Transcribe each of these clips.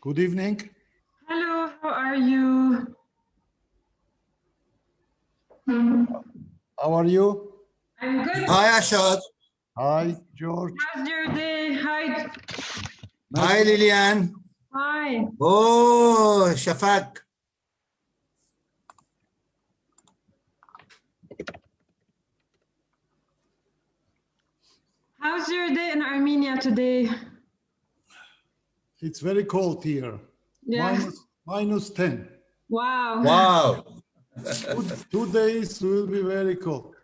Good evening. Hello, how are you? How are you? I'm good. Hi, Ashot. Hi, George. How's your day? Hi. Hi, Lilian. Hi. Oh, Shafak. How's your day in Armenia today? It's very cold here. Yeah. Minus 10. Wow. Wow. 2 days will be very cold.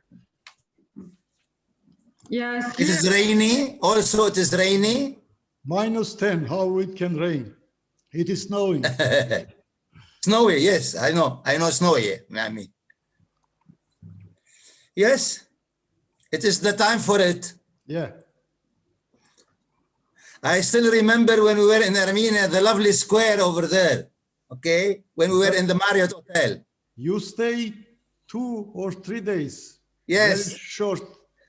Yes. It is rainy. Also, it is rainy. Minus 10, how it can rain? It is snowing. Snowy, yes, I know snowy. I mean, yes, it is the time for it. Yeah. I still remember when we were in Armenia, the lovely square over there, okay? When we were in the Marriott Hotel. You stay 2 or 3 days. Yes.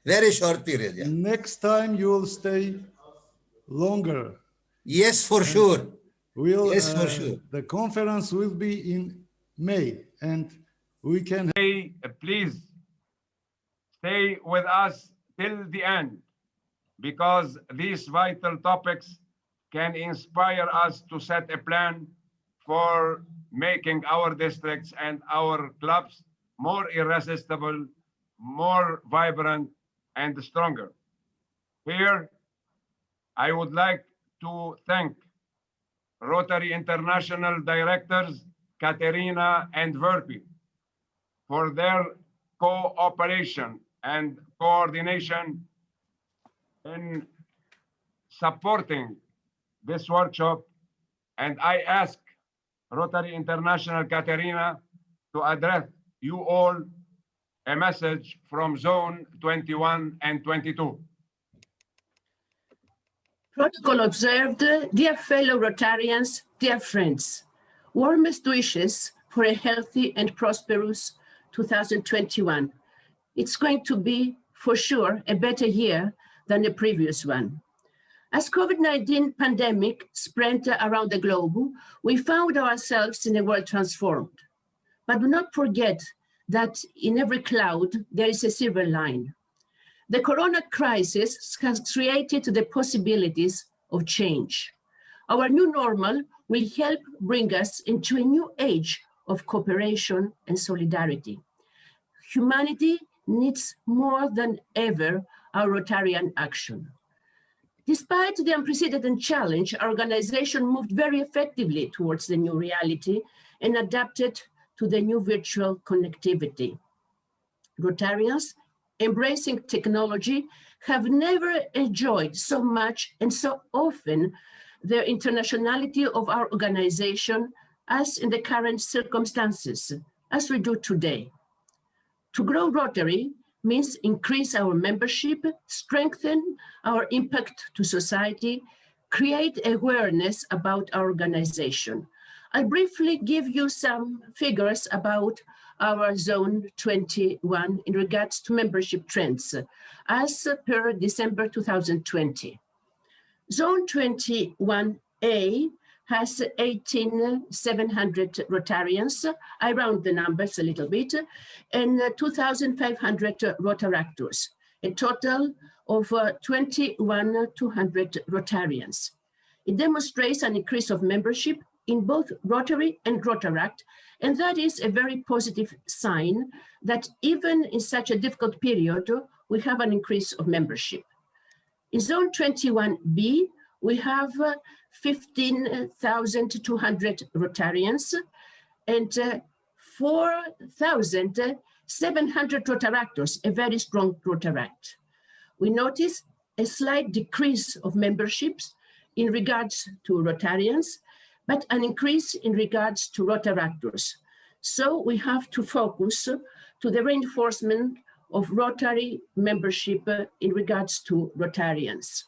Very short period. Yeah. Next time you will stay longer. Yes, for sure. Yes, for sure. The conference will be in May, and we can. Hey, please stay with us till the end, because these vital topics can inspire us to set a plan for making our districts and our clubs more irresistible, more vibrant, and stronger. Here, I would like to thank Rotary International Directors Katerina and Verpi for their cooperation and coordination in supporting this workshop. And I ask Rotary International Katerina to address you all a message from Zone 21 and 22. Protocol observed. Dear fellow Rotarians, dear friends, warmest wishes for a healthy and prosperous 2021. It's going to be, for sure, a better year than the previous one. As COVID-19 pandemic spread around the globe, we found ourselves in a world transformed. But do not forget that in every cloud, there is a silver line. The corona crisis has created the possibilities of change. Our new normal will help bring us into a new age of cooperation and solidarity. Humanity needs more than ever our Rotarian action. Despite the unprecedented challenge, our organization moved very effectively towards the new reality and adapted to the new virtual connectivity. Rotarians embracing technology have never enjoyed so much and so often the internationality of our organization as in the current circumstances, as we do today. To grow Rotary means increase our membership, strengthen our impact to society, create awareness about our organization. I'll briefly give you some figures about our Zone 21 in regards to membership trends as per December 2020. Zone 21A has 18,700 Rotarians, I round the numbers a little bit, and 2,500 Rotaractors, a total of 21,200 Rotarians. It demonstrates an increase of membership in both Rotary and Rotaract, and that is a very positive sign that even in such a difficult period, we have an increase of membership. In Zone 21B, we have 15,200 Rotarians and 4,700 Rotaractors, a very strong Rotaract. We notice a slight decrease of memberships in regards to Rotarians, but an increase in regards to Rotaractors. So we have to focus to the reinforcement of Rotary membership in regards to Rotarians.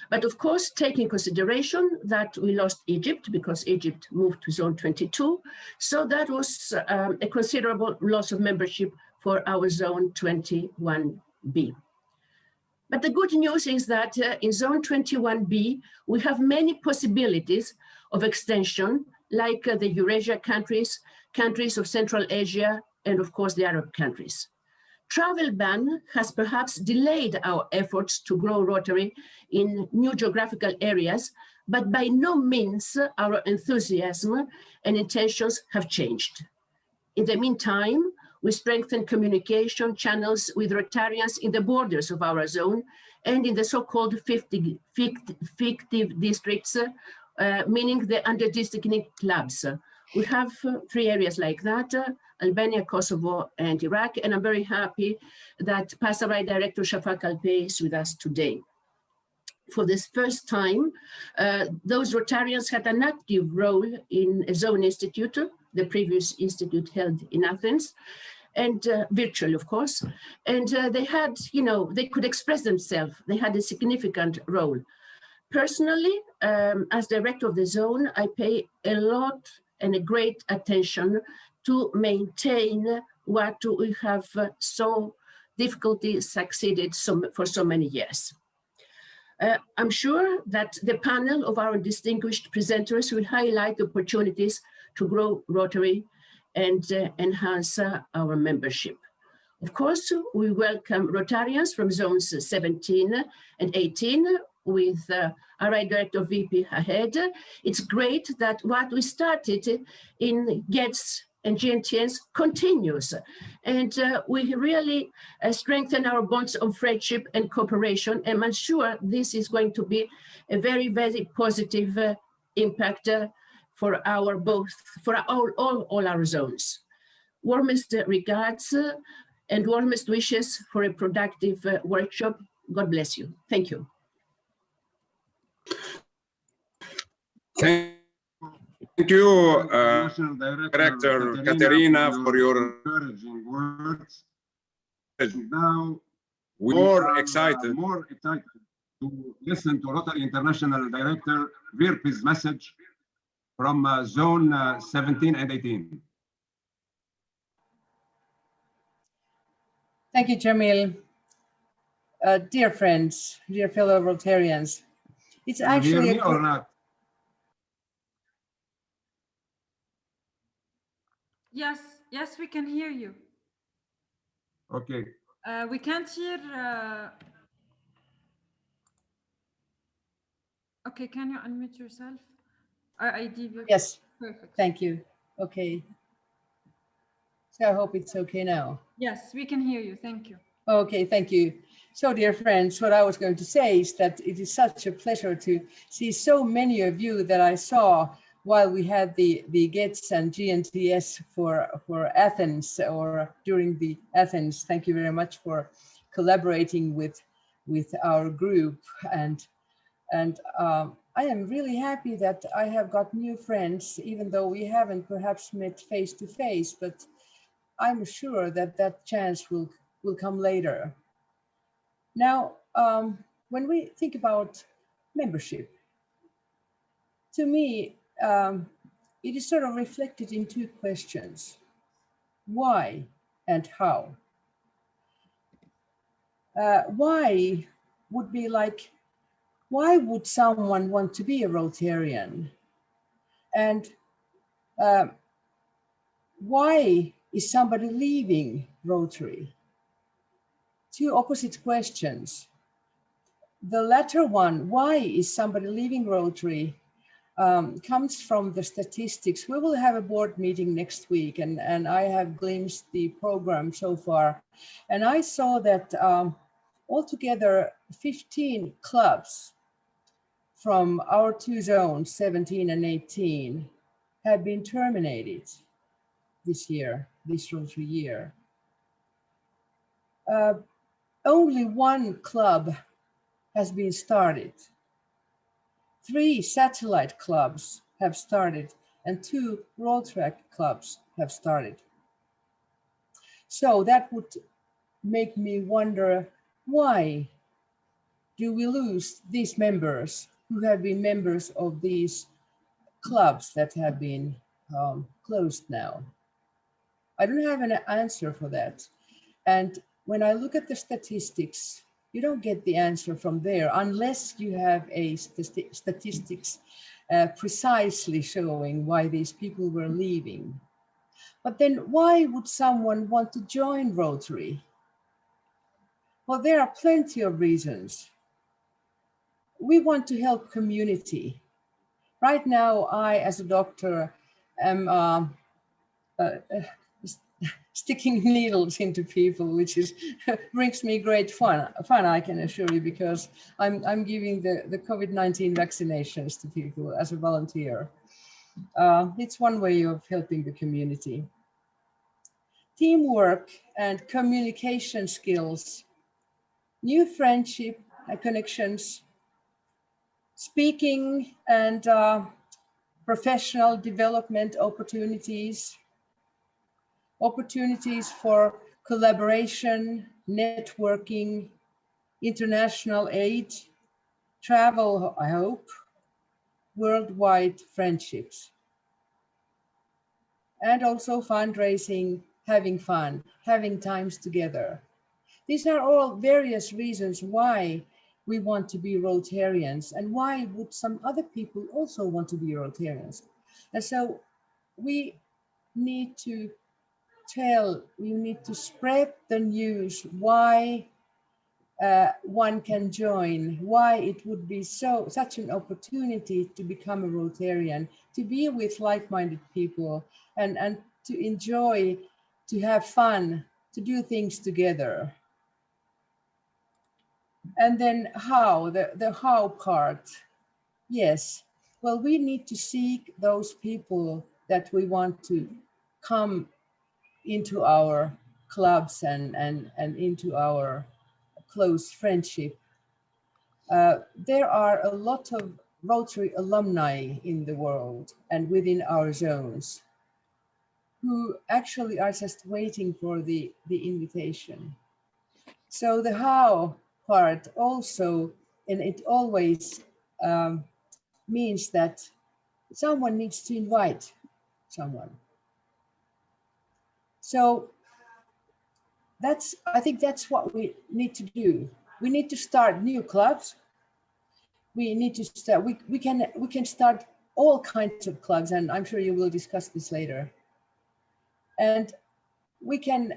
But of course, taking consideration that we lost Egypt because Egypt moved to Zone 22, so that was a considerable loss of membership for our Zone 21B. But the good news is that in Zone 21B, we have many possibilities of extension, like the Eurasia countries, countries of Central Asia, and of course the Arab countries. Travel ban has perhaps delayed our efforts to grow Rotary in new geographical areas, but by no means our enthusiasm and intentions have changed. In the meantime, we strengthen communication channels with Rotarians in the borders of our zone and in the so-called fictive districts, meaning the under-district clubs. We have 3 areas like that, Albania, Kosovo, and Iraq, and I'm very happy that Passarai Director Shafak Alpay is with us today. For this first time, those Rotarians had an active role in a zone institute, the previous institute held in Athens, and virtually, of course. And they had, they could express themselves. They had a significant role. Personally, as director of the zone, I pay a lot and a great attention to maintain what we have so difficultly succeeded for so many years. I'm sure that the panel of our distinguished presenters will highlight opportunities to grow Rotary and enhance our membership. Of course, we welcome Rotarians from zones 17 and 18 with RI Director VP ahead. It's great that what we started in GETS and GNTS continues. And we really strengthen our bonds of friendship and cooperation. And I'm sure this is going to be a very, very positive impact for all our zones. Warmest regards and warmest wishes for a productive workshop. God bless you. Thank you. Thank you, Director Katerina, for your encouraging words. Now we are excited to listen to Rotary International Director Virpi's message from Zone 17 and 18. Thank you, Jamil. Dear friends, dear fellow Rotarians, it's actually Can you hear me or not? Yes, we can hear you. Okay. We can't hear. Okay, can you unmute yourself? Yes. Perfect. Thank you. Okay. So I hope it's okay now. Yes, we can hear you. Thank you. Okay, thank you. So, dear friends, what I was going to say is that it is such a pleasure to see so many of you that I saw while we had the GETS and GNTS for Athens, or during the Athens. Thank you very much for collaborating with our group, and I am really happy that I have got new friends, even though we haven't perhaps met face to face, but I'm sure that that chance will come later. Now, when we think about membership, to me, it is sort of reflected in 2 questions: why and how. Why would be like, why would someone want to be a Rotarian? And why is somebody leaving Rotary? 2 opposite questions. The latter one, why is somebody leaving Rotary, comes from the statistics. We will have a board meeting next week, and I have glimpsed the program so far. And I saw that altogether 15 clubs from our 2 zones, 17 and 18, have been terminated this year, this Rotary year. Only 1 club has been started. 3 satellite clubs have started, and 2 road track clubs have started. So that would make me wonder, why do we lose these members who have been members of these clubs that have been closed now? I don't have an answer for that. And when I look at the statistics, you don't get the answer from there unless you have a statistics precisely showing why these people were leaving. But then why would someone want to join Rotary? Well, there are plenty of reasons. We want to help community. Right now, I, as a doctor, am sticking needles into people, which is brings me great fun, I can assure you, because I'm giving the COVID-19 vaccinations to people as a volunteer. It's one way of helping the community. Teamwork and communication skills, new friendship and connections, speaking and professional development opportunities, opportunities for collaboration, networking, international aid, travel, I hope, worldwide friendships, and also fundraising, having fun, having times together. These are all various reasons why we want to be Rotarians, and why would some other people also want to be Rotarians. And so we need to spread the news why one can join, why it would be such an opportunity to become a Rotarian, to be with like-minded people, and to enjoy, to have fun, to do things together. And then how, the how part. Yes, well, we need to seek those people that we want to come into our clubs and into our close friendship. There are a lot of Rotary alumni in the world and within our zones who actually are just waiting for the invitation. So the how part also, and it always means that someone needs to invite someone. So I think that's what we need to do. We need to start new clubs. We need to start, we can start all kinds of clubs, and I'm sure you will discuss this later. And we can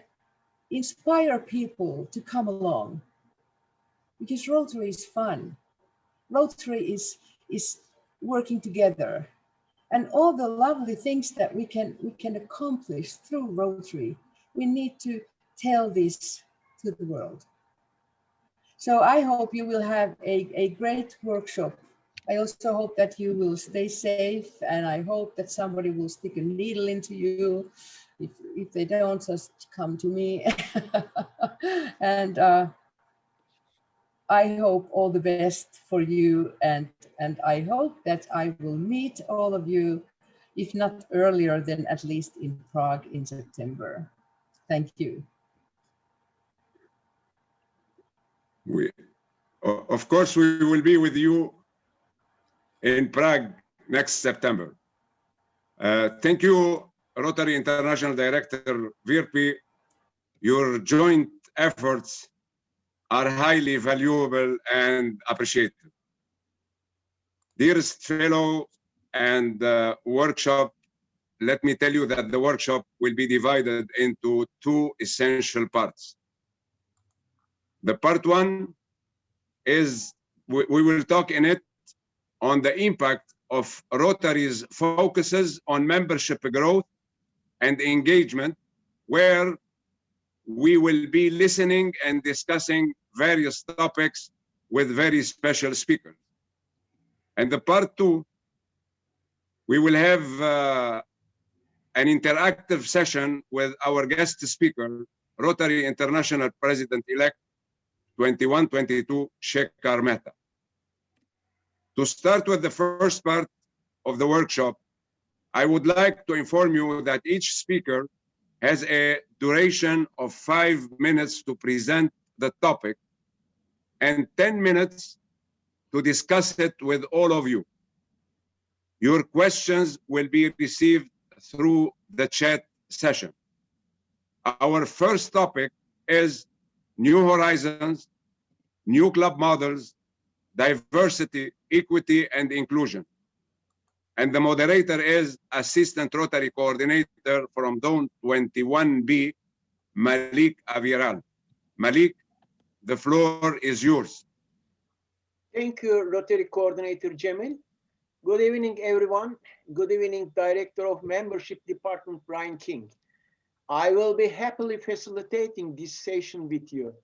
inspire people to come along, because Rotary is fun. Rotary is working together, and all the lovely things that we can accomplish through Rotary, we need to tell this to the world. So I hope you will have a great workshop. I also hope that you will stay safe, and I hope that somebody will stick a needle into you. If they don't, just come to me. And I hope all the best for you, and I hope that I will meet all of you, if not earlier, then at least in Prague in September. Thank you. Of course, we will be with you in Prague next September. Thank you, Rotary International Director Virpi. Your joint efforts are highly valuable and appreciated. Dearest fellow and workshop, let me tell you that the workshop will be divided into two essential parts. The part one is, we will talk in it on the impact of Rotary's focuses on membership growth and engagement, where we will be listening and discussing various topics with very special speakers. And the part two, we will have an interactive session with our guest speaker, Rotary International President-elect 21-22, Sheikh Karmeta. To start with the first part of the workshop, I would like to inform you that each speaker has a duration of 5 minutes to present the topic, and 10 minutes to discuss it with all of you. Your questions will be received through the chat session. Our first topic is New Horizons, New Club Models, Diversity, Equity, and Inclusion. And the moderator is Assistant Rotary Coordinator from Zone 21B, Malik Aviral. Malik, the floor is yours. Thank you, Rotary Coordinator Cemil. Good evening, everyone. Good evening, Director of Membership Department, Brian King. I will be happily facilitating this session with you.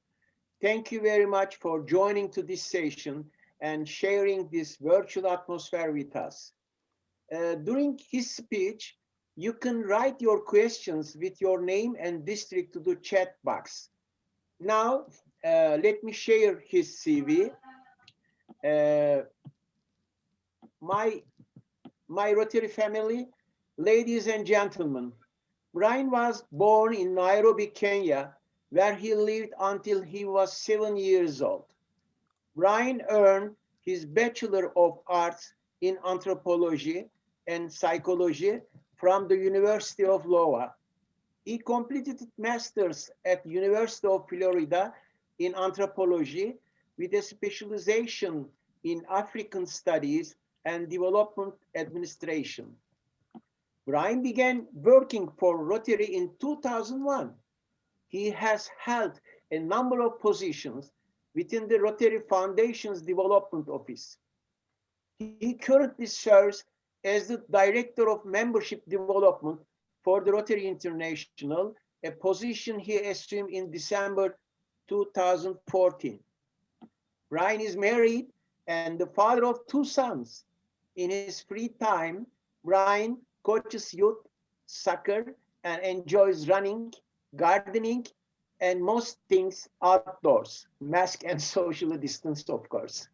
Thank you very much for joining to this session and sharing this virtual atmosphere with us. During his speech, you can write your questions with your name and district to the chat box. Now, let me share his CV. My Rotary family, ladies and gentlemen, Brian was born in Nairobi, Kenya, where he lived until he was 7 years old. Brian earned his Bachelor of Arts in Anthropology and Psychology from the University of Iowa. He completed his master's at University of Florida in Anthropology with a specialization in African Studies and Development Administration. Brian began working for Rotary in 2001. He has held a number of positions within the Rotary Foundation's Development Office. He currently serves as the Director of Membership Development for the Rotary International, a position he assumed in December 2014. Brian is married and the father of 2 sons. In his free time, Brian coaches youth soccer and enjoys running, gardening, and most things outdoors, mask and socially distanced, of course.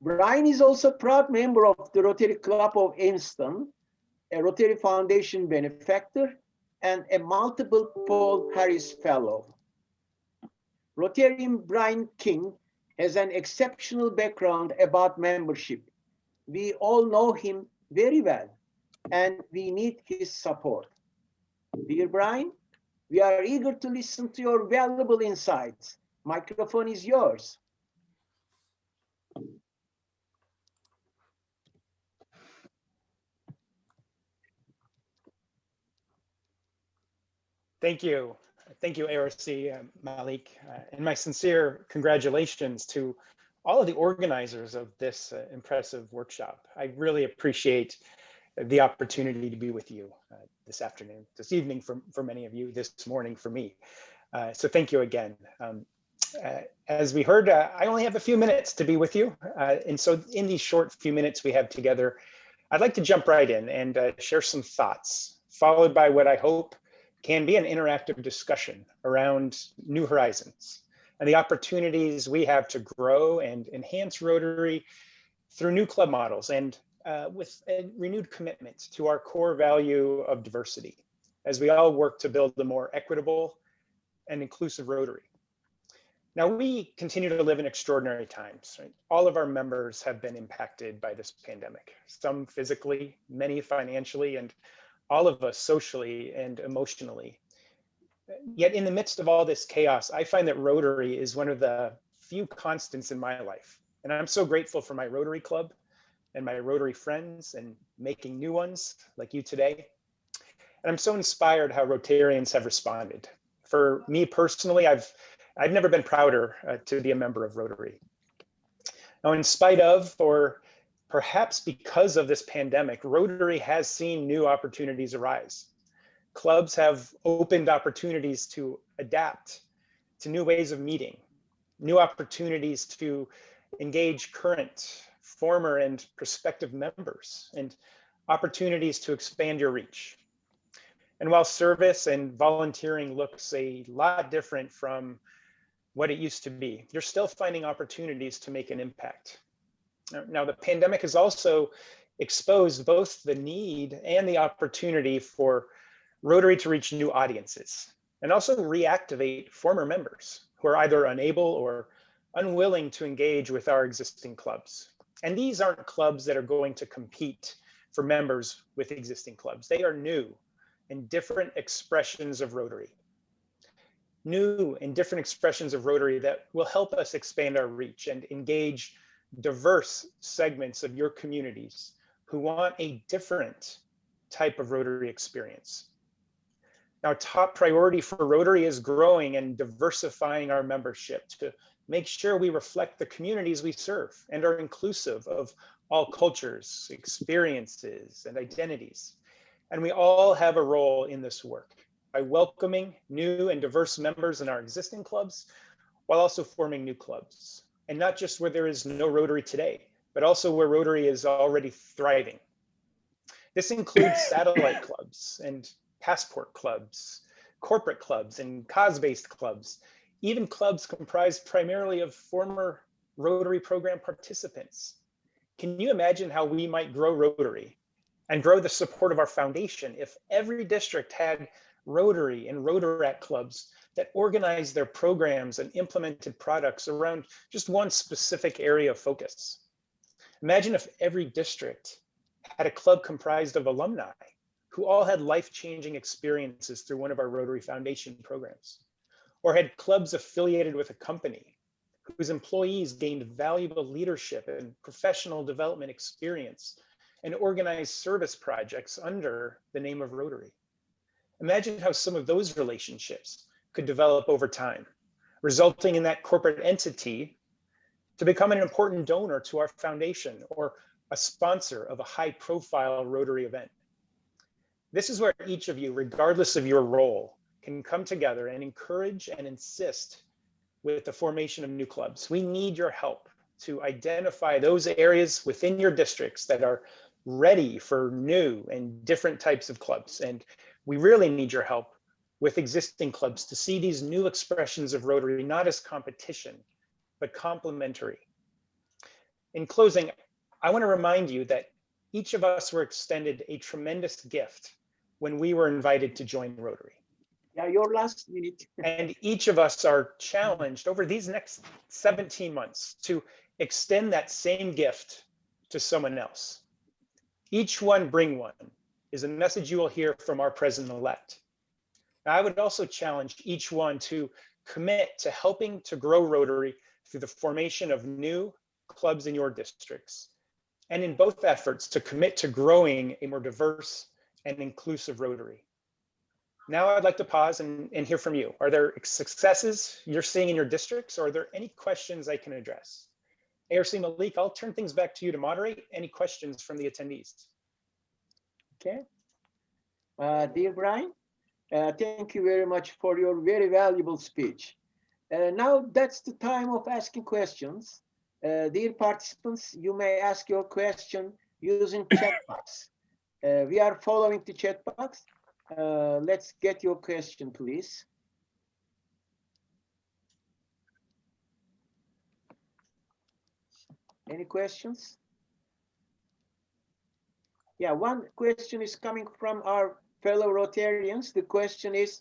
Brian is also a proud member of the Rotary Club of Ameston, a Rotary Foundation benefactor, and a multiple Paul Harris Fellow. Rotarian Brian King has an exceptional background about membership. We all know him very well, and we need his support. Dear Brian, we are eager to listen to your valuable insights. Microphone is yours. Thank you. Thank you, RRFC, Malik, and my sincere congratulations to all of the organizers of this impressive workshop. I really appreciate the opportunity to be with you this afternoon, this evening for many of you, this morning for me. So thank you again. As we heard, I only have a few minutes to be with you. And so in these short few minutes we have together, I'd like to jump right in and share some thoughts, followed by what I hope can be an interactive discussion around New Horizons and the opportunities we have to grow and enhance Rotary through new club models and with a renewed commitment to our core value of diversity as we all work to build a more equitable and inclusive Rotary. Now, we continue to live in extraordinary times. Right? All of our members have been impacted by this pandemic, some physically, many financially, and all of us socially and emotionally. Yet in the midst of all this chaos, I find that Rotary is one of the few constants in my life. And I'm so grateful for my Rotary Club and my Rotary friends and making new ones like you today. And I'm so inspired how Rotarians have responded. For me personally, I've never been prouder to be a member of Rotary. Now, in spite of, or perhaps because of this pandemic, Rotary has seen new opportunities arise. Clubs have opened opportunities to adapt to new ways of meeting, new opportunities to engage current, former, and prospective members, and opportunities to expand your reach. And while service and volunteering looks a lot different from what it used to be, you're still finding opportunities to make an impact. Now, the pandemic has also exposed both the need and the opportunity for Rotary to reach new audiences and also reactivate former members who are either unable or unwilling to engage with our existing clubs. And these aren't clubs that are going to compete for members with existing clubs. They are new and different expressions of Rotary. New and different expressions of Rotary that will help us expand our reach and engage diverse segments of your communities who want a different type of Rotary experience. Now, top priority for Rotary is growing and diversifying our membership to make sure we reflect the communities we serve and are inclusive of all cultures, experiences, and identities. And we all have a role in this work by welcoming new and diverse members in our existing clubs, while also forming new clubs. And not just where there is no Rotary today, but also where Rotary is already thriving. This includes satellite clubs and passport clubs, corporate clubs and cause-based clubs, even clubs comprised primarily of former Rotary program participants. Can you imagine how we might grow Rotary and grow the support of our foundation if every district had Rotary and Rotaract clubs that organized their programs and implemented products around just one specific area of focus? Imagine if every district had a club comprised of alumni who all had life-changing experiences through one of our Rotary Foundation programs, or had clubs affiliated with a company whose employees gained valuable leadership and professional development experience and organized service projects under the name of Rotary. Imagine how some of those relationships could develop over time, resulting in that corporate entity to become an important donor to our foundation or a sponsor of a high-profile Rotary event. This is where each of you, regardless of your role, can come together and encourage and insist with the formation of new clubs. We need your help to identify those areas within your districts that are ready for new and different types of clubs. And we really need your help with existing clubs to see these new expressions of Rotary not as competition, but complementary. In closing, I want to remind you that each of us were extended a tremendous gift when we were invited to join Rotary. Yeah, your last minute. And each of us are challenged over these next 17 months to extend that same gift to someone else. Each one bring one is a message you will hear from our president-elect. I would also challenge each one to commit to helping to grow Rotary through the formation of new clubs in your districts. And in both efforts to commit to growing a more diverse and inclusive Rotary. Now I'd like to pause and hear from you. Are there successes you're seeing in your districts, or are there any questions I can address? ARC Malik, I'll turn things back to you to moderate any questions from the attendees. Okay. Dear Brian, thank you very much for your very valuable speech. Now that's the time of asking questions. Dear participants, you may ask your question using chat box. We are following the chat box. Let's get your question, please. Any questions? Yeah, one question is coming from our fellow Rotarians. The question is,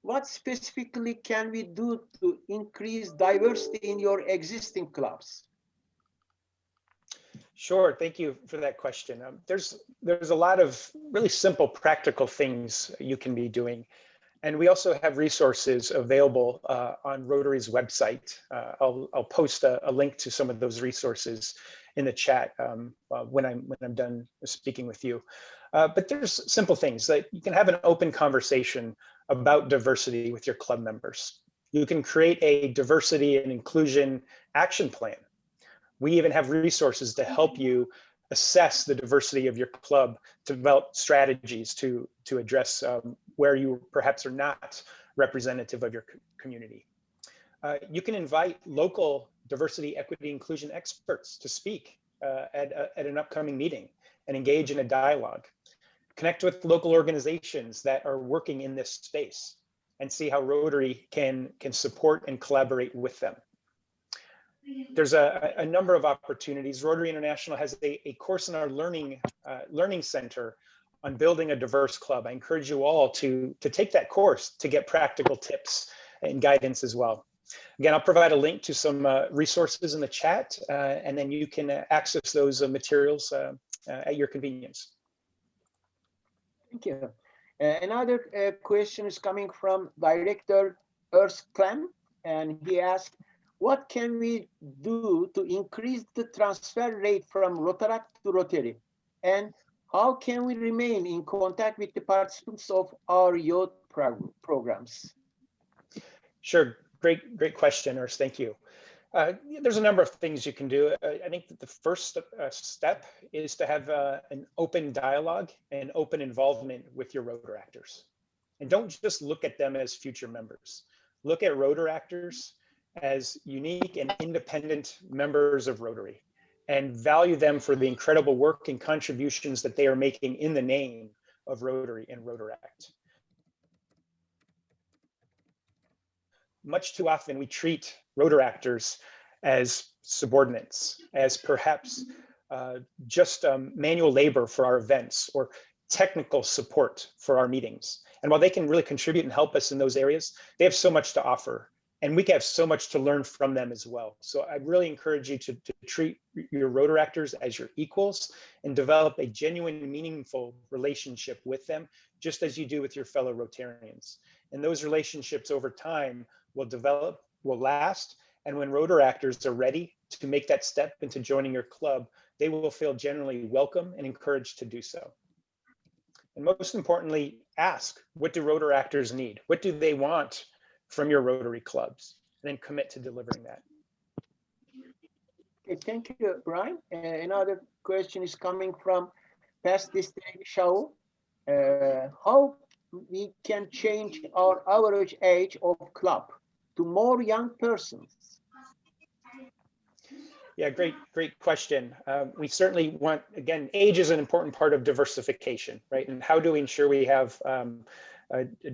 what specifically can we do to increase diversity in your existing clubs? Sure, thank you for that question. There's a lot of really simple, practical things you can be doing. And we also have resources available on Rotary's website. I'll post a link to some of those resources in the chat when I'm done speaking with you. But there's simple things that you can have an open conversation about diversity with your club members. You can create a diversity and inclusion action plan. We even have resources to help you assess the diversity of your club, to develop strategies to address where you perhaps are not representative of your community. You can invite local diversity, equity, inclusion experts to speak at an upcoming meeting and engage in a dialogue. Connect with local organizations that are working in this space and see how Rotary can support and collaborate with them. There's a number of opportunities. Rotary International has a course in our learning center on building a diverse club. I encourage you all to take that course to get practical tips and guidance as well. Again, I'll provide a link to some resources in the chat, and then you can access those materials at your convenience. Thank you. Another question is coming from Director Urs Clem, and he asked, what can we do to increase the transfer rate from Rotary to Rotary? And how can we remain in contact with the participants of our youth programs? Sure, great question, Urs, thank you. There's a number of things you can do. I think that the first step is to have an open dialogue and open involvement with your Rotaractors. And don't just look at them as future members. Look at Rotaractors as unique and independent members of Rotary, and value them for the incredible work and contributions that they are making in the name of Rotary and Rotaract. Much too often we treat Rotaractors as subordinates, as perhaps just manual labor for our events or technical support for our meetings. And while they can really contribute and help us in those areas, they have so much to offer, and we have so much to learn from them as well. So I really encourage you to treat your Rotaractors as your equals and develop a genuine, meaningful relationship with them, just as you do with your fellow Rotarians. And those relationships over time will develop, will last, and when Rotaractors are ready to make that step into joining your club, they will feel generally welcome and encouraged to do so. And most importantly, ask, what do Rotaractors need? What do they want from your Rotary clubs? And then commit to delivering that. Okay, thank you, Brian. Another question is coming from past district Shao. How we can change our average age of club to more young persons? Yeah, great question. We certainly want, again, age is an important part of diversification, right? And how do we ensure we have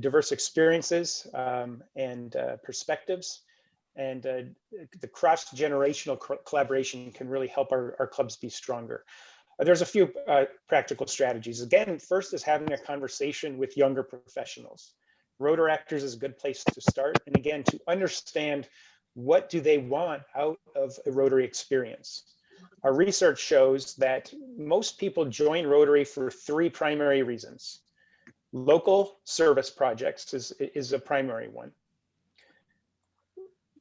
diverse experiences and perspectives, and the cross-generational collaboration can really help our clubs be stronger. There's a few practical strategies. Again, first is having a conversation with younger professionals. Rotaractors is a good place to start. And again, to understand what do they want out of a Rotary experience. Our research shows that most people join Rotary for 3 primary reasons. Local service projects is a primary one.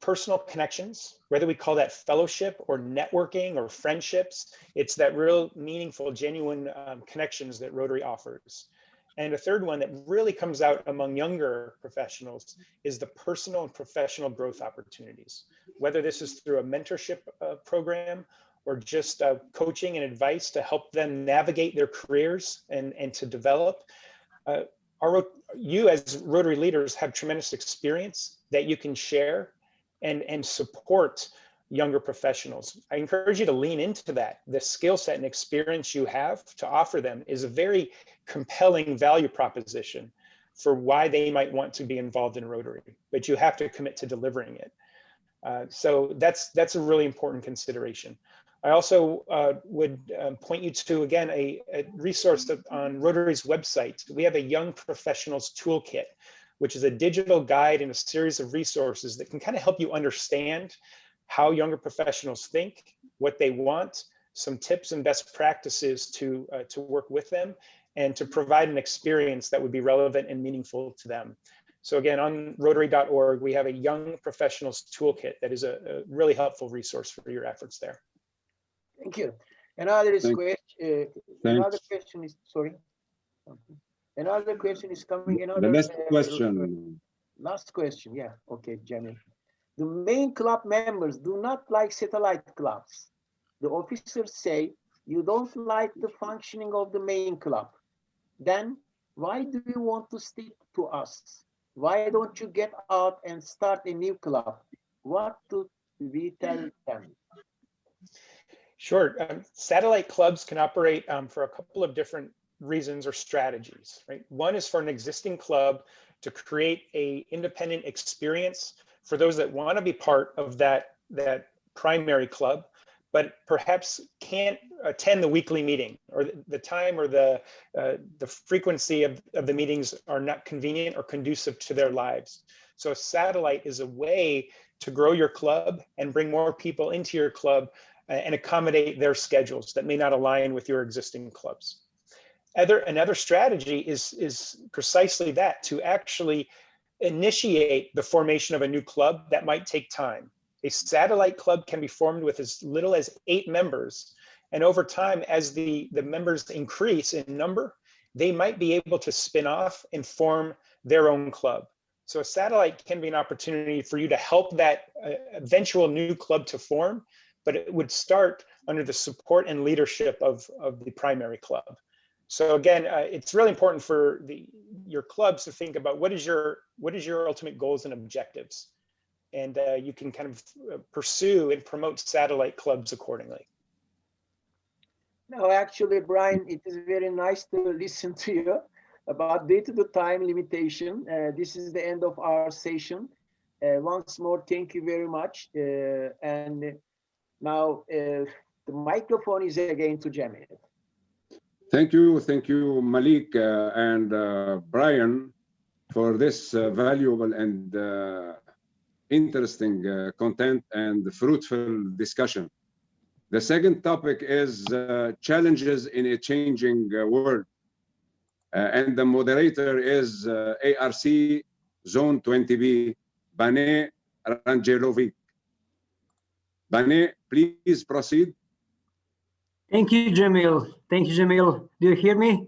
Personal connections, whether we call that fellowship or networking or friendships, it's that real meaningful, genuine connections that Rotary offers. And a third one that really comes out among younger professionals is the personal and professional growth opportunities, whether this is through a mentorship program or just coaching and advice to help them navigate their careers and to develop. You as Rotary leaders have tremendous experience that you can share and support younger professionals. I encourage you to lean into that. The skill set and experience you have to offer them is a very compelling value proposition for why they might want to be involved in Rotary, but you have to commit to delivering it. So that's a really important consideration. I also would point you to, again, a resource on Rotary's website. We have a Young Professionals Toolkit, which is a digital guide and a series of resources that can kind of help you understand how younger professionals think, what they want, some tips and best practices to work with them, and to provide an experience that would be relevant and meaningful to them. So again, on Rotary.org, we have a Young Professionals Toolkit that is a really helpful resource for your efforts there. Thank you. Another question is, sorry. Another question is coming. The next question. Last question, yeah. Okay, Jenny. The main club members do not like satellite clubs. The officers say you don't like the functioning of the main club. Then why do you want to stick to us? Why don't you get out and start a new club? What do we tell them? Sure. Satellite clubs can operate for a couple of different reasons or strategies, right? One is for an existing club to create an independent experience for those that want to be part of that primary club, but perhaps can't attend the weekly meeting, or the time or the frequency of the meetings are not convenient or conducive to their lives. So a satellite is a way to grow your club and bring more people into your club and accommodate their schedules that may not align with your existing clubs. Another strategy is precisely that, to actually initiate the formation of a new club that might take time. A satellite club can be formed with as little as 8 members. And over time, as the members increase in number, they might be able to spin off and form their own club. So a satellite can be an opportunity for you to help that eventual new club to form, but it would start under the support and leadership of the primary club. So again, it's really important for your clubs to think about what is your ultimate goals and objectives, and you can kind of pursue and promote satellite clubs accordingly. No, actually, Brian, it is very nice to listen to you about due to the time limitation. This is the end of our session. Once more, thank you very much. And now the microphone is again to Jamil. Thank you, Malik and Brian, for this valuable and interesting content and fruitful discussion. The second topic is challenges in a changing world. And the moderator is ARC Zone 20B, Bane Randjelovic. Bane, please proceed. Thank you, Jamil. Thank you, Jamil. Do you hear me?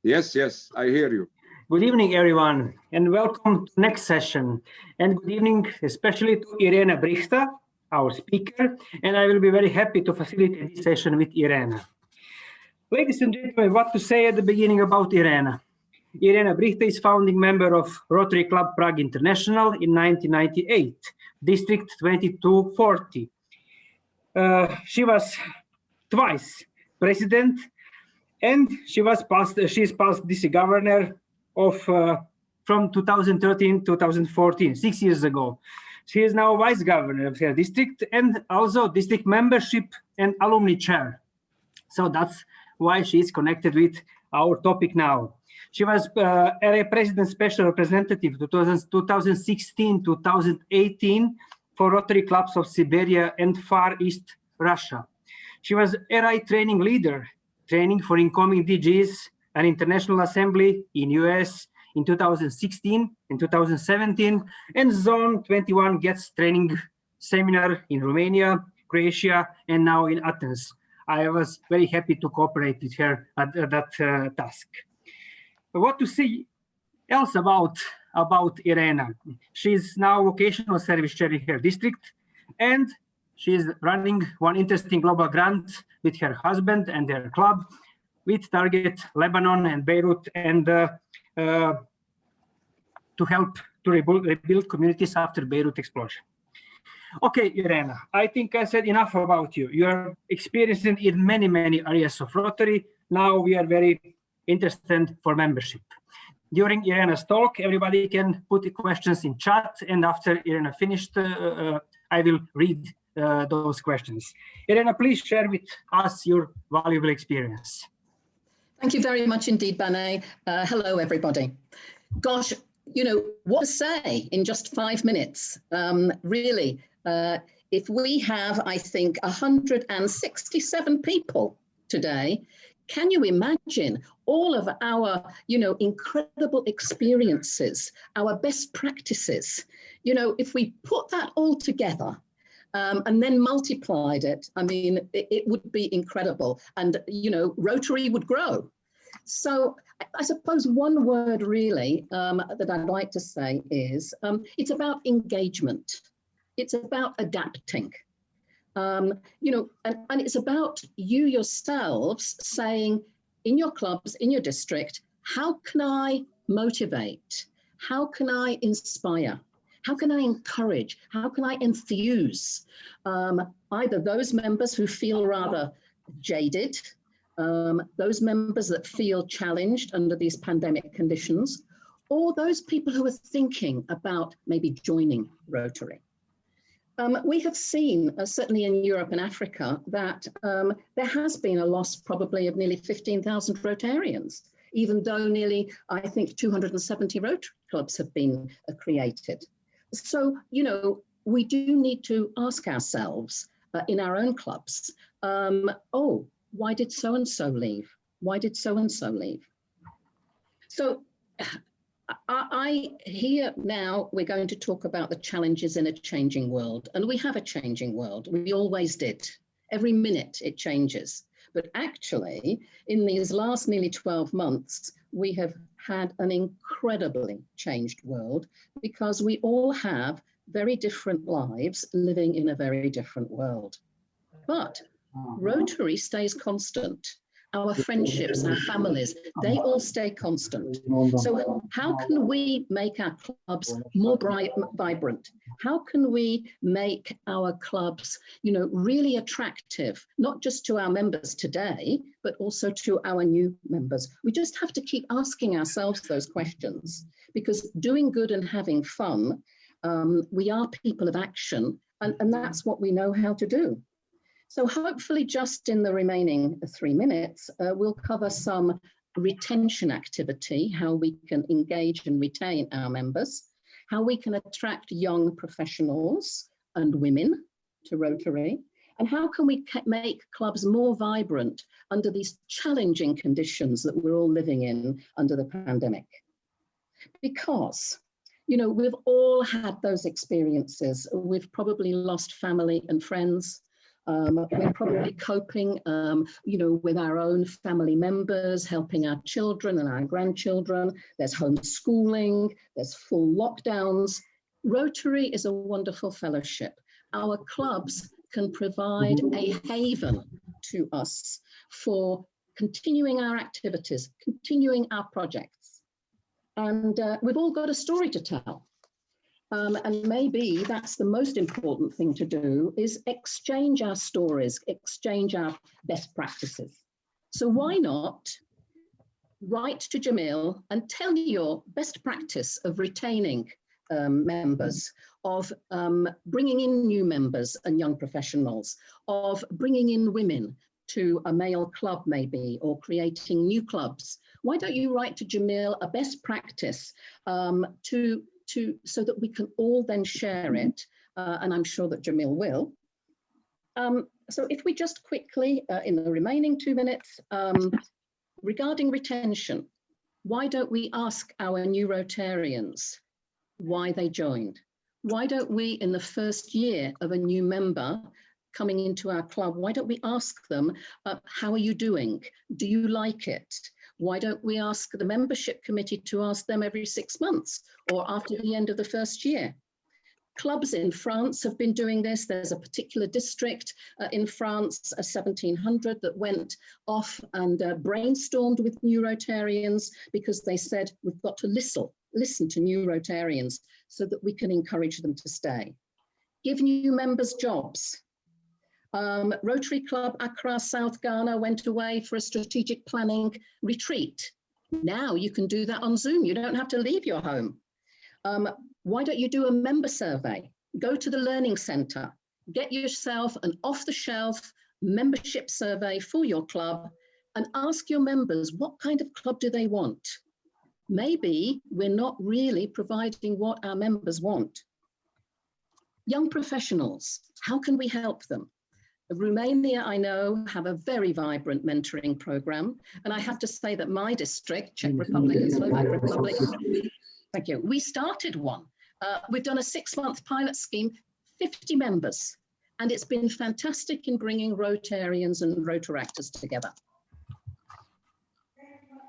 Yes, I hear you. Good evening, everyone, and welcome to the next session. And good evening, especially to Irena Brichta, our speaker, and I will be very happy to facilitate this session with Irena. Ladies and gentlemen, what to say at the beginning about Irena? Irena Brichta is founding member of Rotary Club Prague International in 1998, District 2240. She was twice president, and she is past DC governor of from 2013 to 2014, 6 years ago. She is now vice governor of her district and also district membership and alumni chair. So that's why she is connected with our topic now. She was area president special representative 2016-2018 for Rotary clubs of Siberia and Far East Russia. She was RI training leader, training for incoming DGs and International Assembly in US in 2016 and 2017, and Zone 21 gets training seminar in Romania, Croatia, and now in Athens. I was very happy to cooperate with her at that task. But what to say else about Irena? She's now vocational service chair in her district, and she's running one interesting global grant with her husband and their club with target Lebanon and Beirut, and to help to rebuild communities after Beirut explosion. Okay, Irena, I think I said enough about you. You are experienced in many, many areas of Rotary. Now we are very interested for membership. During Irena's talk, everybody can put the questions in chat, and after Irena finished, I will read those questions. Irena, please share with us your valuable experience. Thank you very much indeed, Bane. Hello, everybody. Gosh, you know, what to say in just 5 minutes? Really, if we have, I think, 167 people today, can you imagine all of our, you know, incredible experiences, our best practices? You know, if we put that all together, and then multiplied it, I mean, it would be incredible. And, you know, Rotary would grow. So I suppose one word really that I'd like to say is it's about engagement. It's about adapting. You know, and it's about you yourselves saying in your clubs, in your district, how can I motivate? How can I inspire? How can I encourage? How can I enthuse either those members who feel rather jaded, those members that feel challenged under these pandemic conditions, or those people who are thinking about maybe joining Rotary? We have seen, certainly in Europe and Africa, that there has been a loss probably of nearly 15,000 Rotarians, even though nearly, I think, 270 Rotary clubs have been created. So, you know, we do need to ask ourselves in our own clubs, oh, why did so-and-so leave? Why did so-and-so leave? So here now we're going to talk about the challenges in a changing world. And we have a changing world. We always did. Every minute it changes. But actually, in these last nearly 12 months, we have had an incredibly changed world because we all have very different lives living in a very different world. But Rotary stays constant. Our friendships, our families, they all stay constant. So how can we make our clubs more vibrant? How can we make our clubs, really attractive, not just to our members today, but also to our new members? We just have to keep asking ourselves those questions, because doing good and having fun, we are people of action, and that's what we know how to do. So hopefully just in the remaining 3 minutes, we'll cover some retention activity, how we can engage and retain our members, how we can attract young professionals and women to Rotary, and how can we make clubs more vibrant under these challenging conditions that we're all living in under the pandemic. Because, we've all had those experiences. We've probably lost family and friends. We're probably coping, with our own family members, helping our children and our grandchildren. There's homeschooling, there's full lockdowns. Rotary is a wonderful fellowship. Our clubs can provide a haven to us for continuing our activities, continuing our projects. And we've all got a story to tell. And maybe that's the most important thing to do, is exchange our stories, exchange our best practices. So why not write to Jamil and tell your best practice of retaining members, of bringing in new members and young professionals, of bringing in women to a male club maybe, or creating new clubs. Why don't you write to Jamil a best practice so that we can all then share it, and I'm sure that Jamil will. So if we just quickly, in the remaining 2 minutes, regarding retention, why don't we ask our new Rotarians why they joined? Why don't we, in the first year of a new member coming into our club, why don't we ask them, how are you doing? Do you like it? Why don't we ask the membership committee to ask them every 6 months or after the end of the first year? Clubs in France have been doing this. There's a particular district in France, 1700, that went off and brainstormed with new Rotarians, because they said, we've got to listen to new Rotarians so that we can encourage them to stay. Give new members jobs. Rotary Club Accra, South Ghana went away for a strategic planning retreat. Now you can do that on Zoom. You don't have to leave your home. Why don't you do a member survey? Go to the Learning Centre, get yourself an off-the-shelf membership survey for your club, and ask your members, what kind of club do they want? Maybe we're not really providing what our members want. Young professionals, how can we help them? Romania, I know, have a very vibrant mentoring program. And I have to say that my district, Czech Republic and Slovak Republic, thank you, we started one. We've done a 6-month pilot scheme, 50 members, and it's been fantastic in bringing Rotarians and Rotaractors together.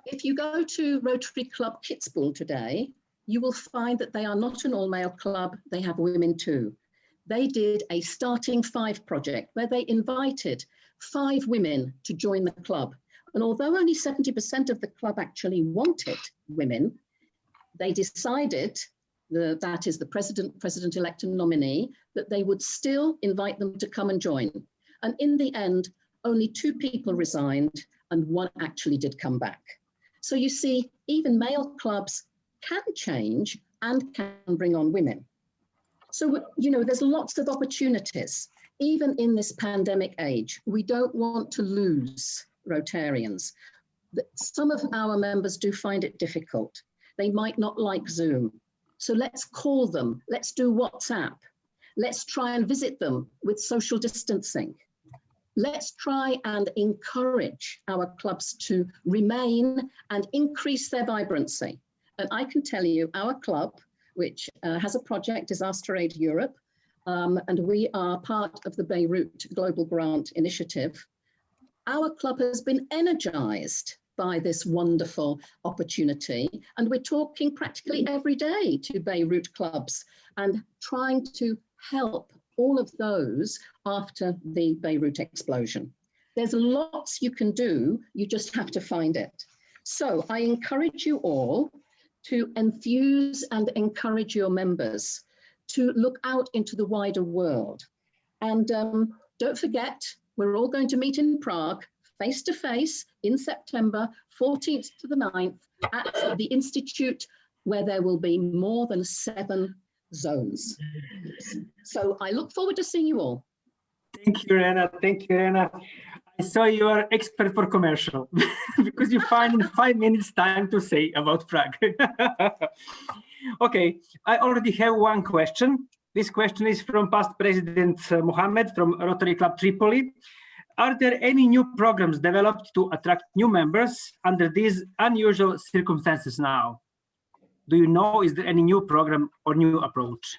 If you go to Rotary Club Kitzbühel today, you will find that they are not an all-male club, they have women too. They did a Starting 5 project where they invited 5 women to join the club. And although only 70% of the club actually wanted women, they decided, that is the president-elect and nominee, that they would still invite them to come and join. And in the end, only 2 people resigned and 1 actually did come back. So you see, even male clubs can change and can bring on women. So, there's lots of opportunities. Even in this pandemic age, we don't want to lose Rotarians. Some of our members do find it difficult. They might not like Zoom. So let's call them, let's do WhatsApp. Let's try and visit them with social distancing. Let's try and encourage our clubs to remain and increase their vibrancy. And I can tell you, our club, which has a project, Disaster Aid Europe, and we are part of the Beirut Global Grant Initiative, our club has been energized by this wonderful opportunity. And we're talking practically every day to Beirut clubs and trying to help all of those after the Beirut explosion. There's lots you can do, you just have to find it. So I encourage you all to enthuse and encourage your members to look out into the wider world. And don't forget, we're all going to meet in Prague, face to face in September 14th to the 9th at the Institute, where there will be more than 7 zones. So I look forward to seeing you all. Thank you, Irena. Thank you, Irena. I saw you are expert for commercial because you find in 5 minutes time to say about Prague. Okay, I already have one question. This question is from past President Mohammed from Rotary Club Tripoli. Are there any new programs developed to attract new members under these unusual circumstances now? Do you know, is there any new program or new approach?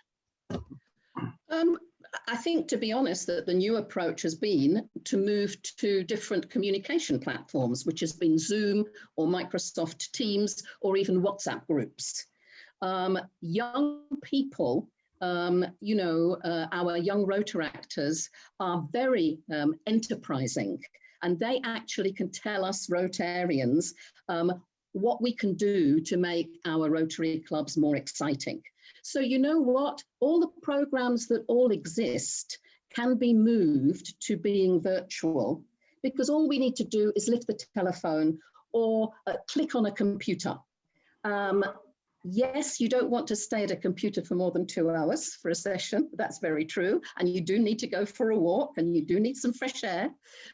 I think, to be honest, that the new approach has been to move to different communication platforms, which has been Zoom or Microsoft Teams or even WhatsApp groups. Young people, you know, our young Rotaractors are very enterprising, and they actually can tell us Rotarians what we can do to make our Rotary clubs more exciting. So you know what? All the programs that all exist can be moved to being virtual, because all we need to do is lift the telephone or click on a computer. Yes, you don't want to stay at a computer for more than 2 hours for a session. That's very true. And you do need to go for a walk and you do need some fresh air.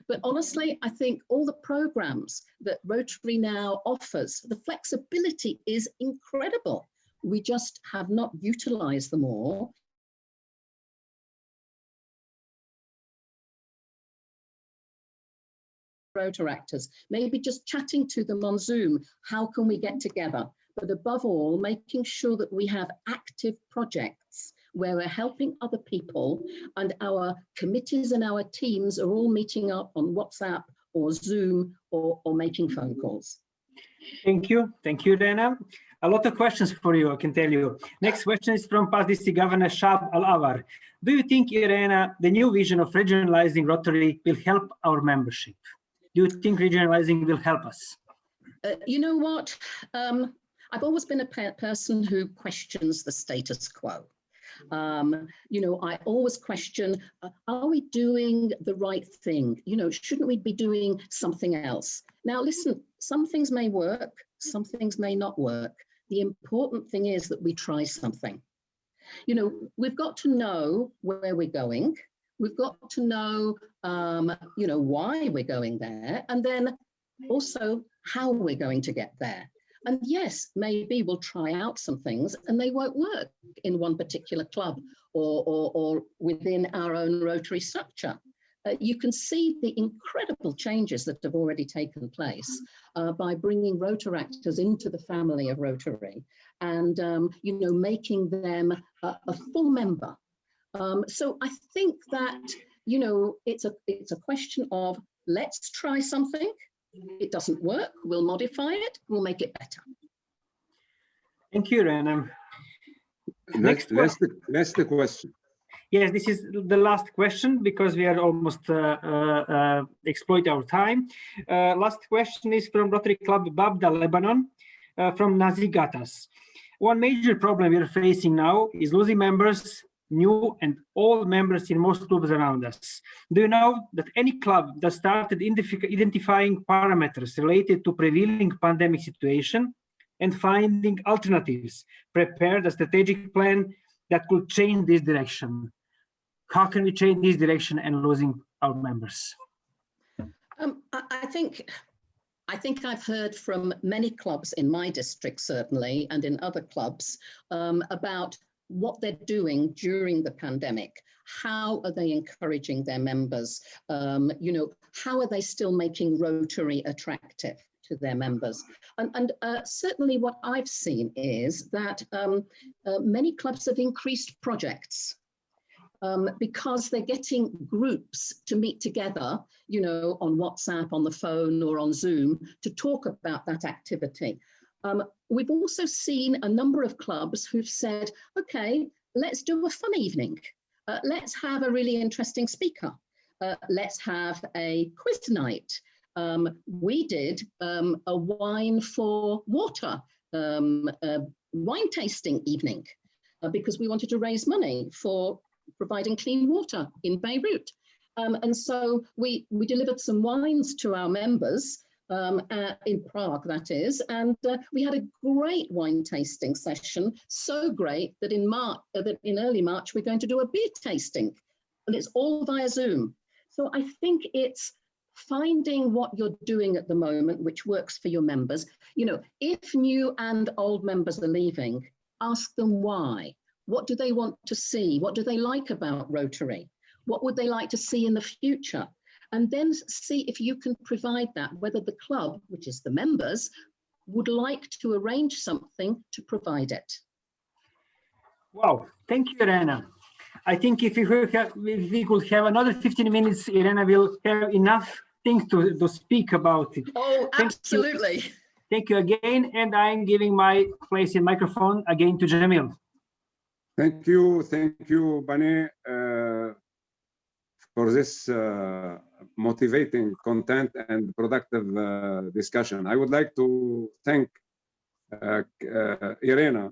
But honestly, I think all the programs that Rotary now offers, the flexibility is incredible. We just have not utilized them all. Rotaractors, maybe just chatting to them on Zoom. How can we get together? But above all, making sure that we have active projects where we're helping other people, and our committees and our teams are all meeting up on WhatsApp or Zoom or making phone calls. Thank you. Thank you, Irena. A lot of questions for you, I can tell you. Next question is from past district governor Shab Al-Awar. Do you think, Irena, the new vision of regionalizing Rotary will help our membership? Do you think regionalizing will help us? You know what? I've always been a person who questions the status quo. You know, I always question, are we doing the right thing? You know, shouldn't we be doing something else? Now, listen, some things may work, some things may not work. The important thing is that we try something. You know, we've got to know where we're going. We've got to know, you know, why we're going there, and then also how we're going to get there. And yes, maybe we'll try out some things and they won't work in one particular club or within our own Rotary structure. You can see the incredible changes that have already taken place by bringing Rotaractors into the family of Rotary and, you know, making them a full member. So I think that, you know, it's a question of let's try something. It doesn't work, we'll modify it, we'll make it better. Thank you, Irena. That's the question. Yes, this is the last question because we are almost exploit our time. Last question is from Rotary Club Babda, Lebanon, from Nazigatas. One major problem we are facing now is losing members, new and old members in most clubs around us. Do you know that any club that started identifying parameters related to prevailing pandemic situation and finding alternatives, prepared a strategic plan that could change this direction? How can we change this direction and losing our members? I think I've heard from many clubs in my district, certainly, and in other clubs about what they're doing during the pandemic. How are they encouraging their members? You know, how are they still making Rotary attractive to their members? And certainly what I've seen is that many clubs have increased projects because they're getting groups to meet together, you know, on WhatsApp, on the phone or on Zoom to talk about that activity. We've also seen a number of clubs who've said, okay, let's do a fun evening. Let's have a really interesting speaker. Let's have a quiz night. We did a wine for water, wine tasting evening, because we wanted to raise money for providing clean water in Beirut. And so we delivered some wines to our members in Prague, that is, and we had a great wine tasting session, so great that in early March, we're going to do a beer tasting, and it's all via Zoom. So I think it's finding what you're doing at the moment, which works for your members. You know, if new and old members are leaving, ask them why. What do they want to see? What do they like about Rotary? What would they like to see in the future? And then see if you can provide that, whether the club, which is the members, would like to arrange something to provide it. Wow, thank you, Irena. I think if we could have another 15 minutes, Irena will have enough things to speak about it. Oh, absolutely. Thank you again. And I'm giving my place in microphone again to Jamil. Thank you, Bane, for this motivating content and productive discussion. I would like to thank Irena,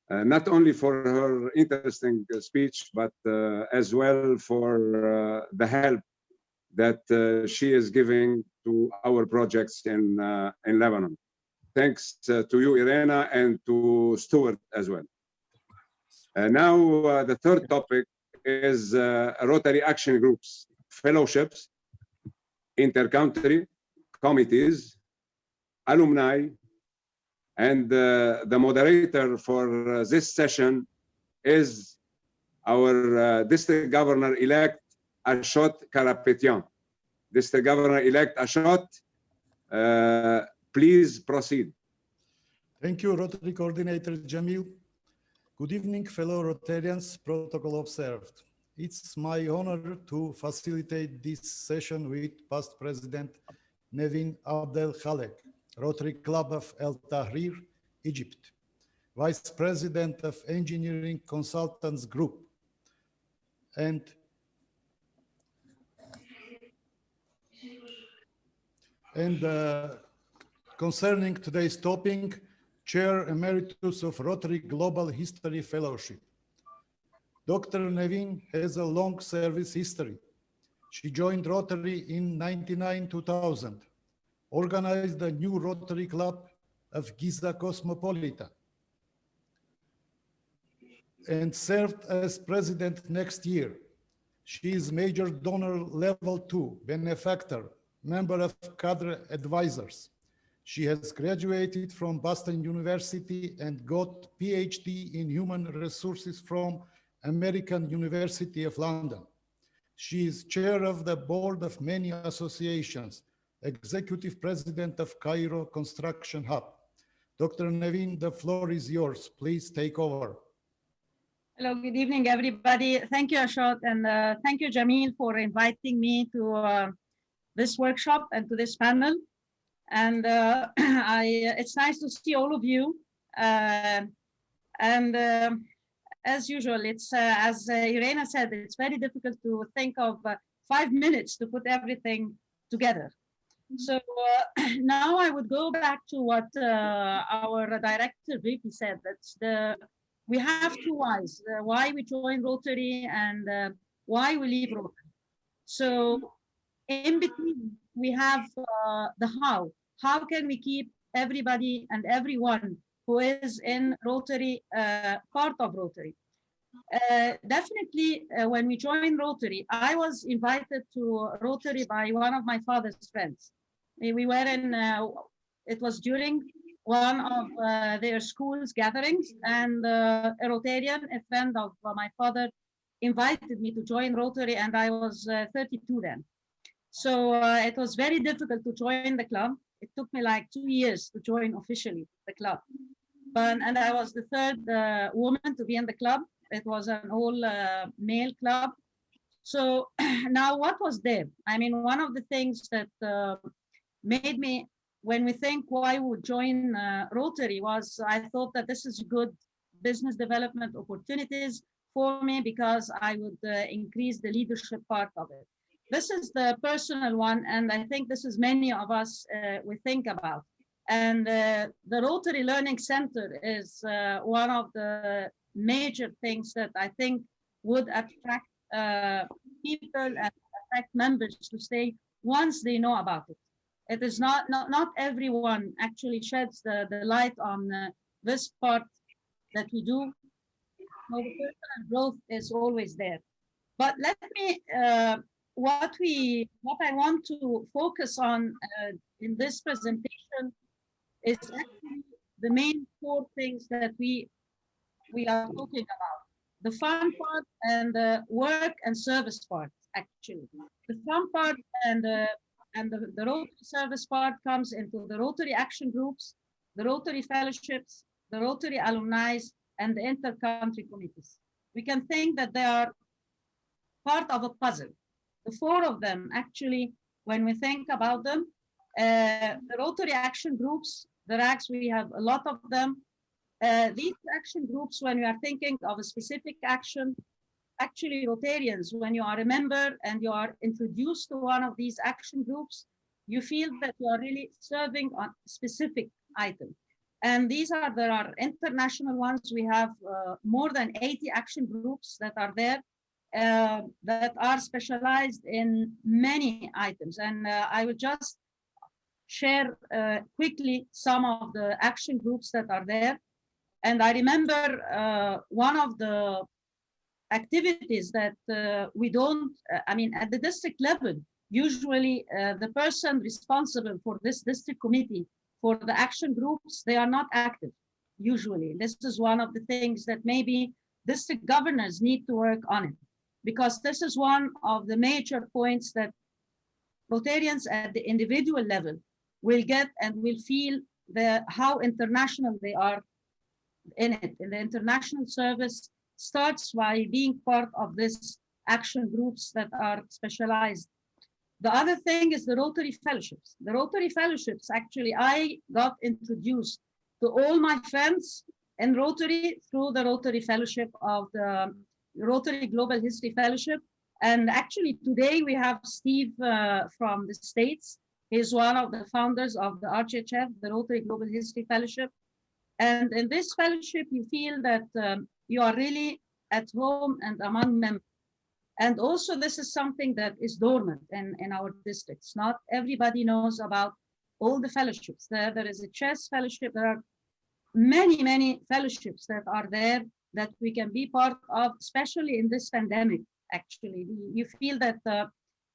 not only for her interesting speech, but as well for the help that she is giving to our projects in Lebanon. Thanks to you, Irena, and to Stuart as well. Now, the third topic is Rotary Action Groups, fellowships, intercountry committees, alumni, and the moderator for this session is our District Governor-elect, Ashot Karapetyan. District Governor-elect Ashot, please proceed. Thank you, Rotary Coordinator Jamil. Good evening, fellow Rotarians, protocol observed. It's my honor to facilitate this session with past President Nevine Abdelkhalek, Rotary Club of El Tahrir, Egypt, Vice President of Engineering Consultants Group, and concerning today's topic, Chair Emeritus of Rotary Global History Fellowship. Dr. Nevine has a long service history. She joined Rotary in 1999-2000, organized the new Rotary Club of Giza Cosmopolitan, and served as president next year. She is major donor level 2, benefactor, member of cadre advisors. She has graduated from Boston University and got PhD in human resources from American University of London. She is chair of the board of many associations, executive president of Cairo Construction Hub. Dr. Nevine, the floor is yours. Please take over. Hello, good evening, everybody. Thank you, Ashot, and thank you, Jamil, for inviting me to this workshop and to this panel. And it's nice to see all of you. As usual, it's as Irena said, it's very difficult to think of 5 minutes to put everything together. So now I would go back to what our director briefly said. That's we have two whys: why we joined Rotary and why we leave Rotary. So in between, we have the how. How can we keep everybody and everyone who is in Rotary part of Rotary? Definitely, when we joined Rotary, I was invited to Rotary by one of my father's friends. We were in, it was during one of their school's gatherings, and a Rotarian, a friend of my father, invited me to join Rotary, and I was 32 then. So it was very difficult to join the club. It took me like 2 years to join officially the club. And I was the third woman to be in the club. It was an all male club. So now what was there? I mean, one of the things that made me, when we think why we would join Rotary, was I thought that this is good business development opportunities for me because I would increase the leadership part of it. This is the personal one, and I think this is many of us we think about. And the Rotary Learning Center is one of the major things that I think would attract people and attract members to stay once they know about it. It is not everyone actually sheds the light on this part that we do. No, the personal growth is always there. But let me, what I want to focus on in this presentation is actually the main 4 things that we are talking about. The fun part and the work and service part, actually. The fun part and the Rotary service part comes into the Rotary action groups, the Rotary fellowships, the Rotary alumni, and the inter-country committees. We can think that they are part of a puzzle. The 4 of them, actually, when we think about them, the Rotary action groups, the RAGs, we have a lot of them. These action groups, when we are thinking of a specific action, actually Rotarians, when you are a member and you are introduced to one of these action groups, you feel that you are really serving on a specific item. And there are international ones. We have more than 80 action groups that are there that are specialized in many items. And I will just share quickly some of the action groups that are there. And I remember one of the activities that we don't, I mean, at the district level, usually the person responsible for this district committee for the action groups, they are not active, usually. This is one of the things that maybe district governors need to work on it, because this is one of the major points that Rotarians at the individual level will get and will feel how international they are in it. And the international service starts by being part of this action groups that are specialized. The other thing is the Rotary fellowships. The Rotary fellowships, actually, I got introduced to all my friends in Rotary through the Rotary fellowship of the Rotary Global History Fellowship. And actually today we have Steve from the States. He's one of the founders of the RGHF, the Rotary Global History Fellowship. And in this fellowship, you feel that you are really at home and among members. And also this is something that is dormant in our districts. Not everybody knows about all the fellowships. There is a chess fellowship. There are many, many fellowships that are there that we can be part of, especially in this pandemic, actually. You feel that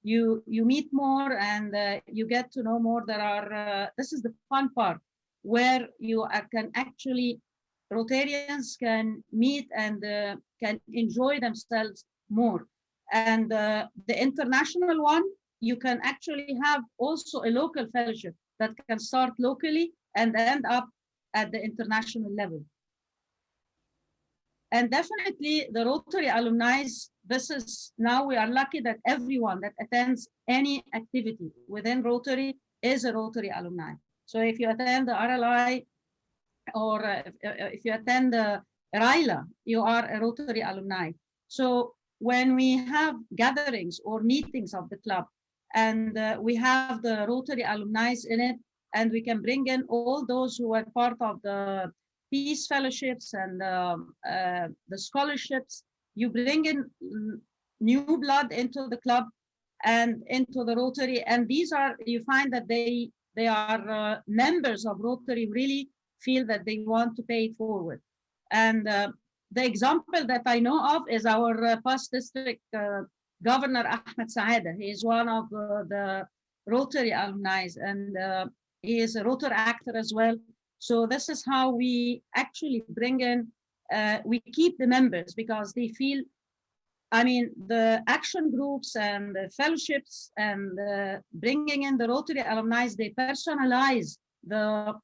you meet more and you get to know more. There are, this is the fun part, where you can actually, Rotarians can meet and can enjoy themselves more. And the international one, you can actually have also a local fellowship that can start locally and end up at the international level. And definitely the Rotary alumni, this is, now we are lucky that everyone that attends any activity within Rotary is a Rotary alumni. So if you attend the RLI or if you attend the RILA, you are a Rotary alumni. So when we have gatherings or meetings of the club and we have the Rotary alumni in it, and we can bring in all those who are part of the peace fellowships and the scholarships, you bring in new blood into the club and into the Rotary. And these are, you find that they are members of Rotary, really feel that they want to pay it forward. And the example that I know of is our past district governor, Ahmed Saada. He is one of the Rotary alumni, and he is a Rotary actor as well. So this is how we actually bring in, we keep the members because they feel, I mean, the action groups and the fellowships and bringing in the Rotary alumni, they personalize the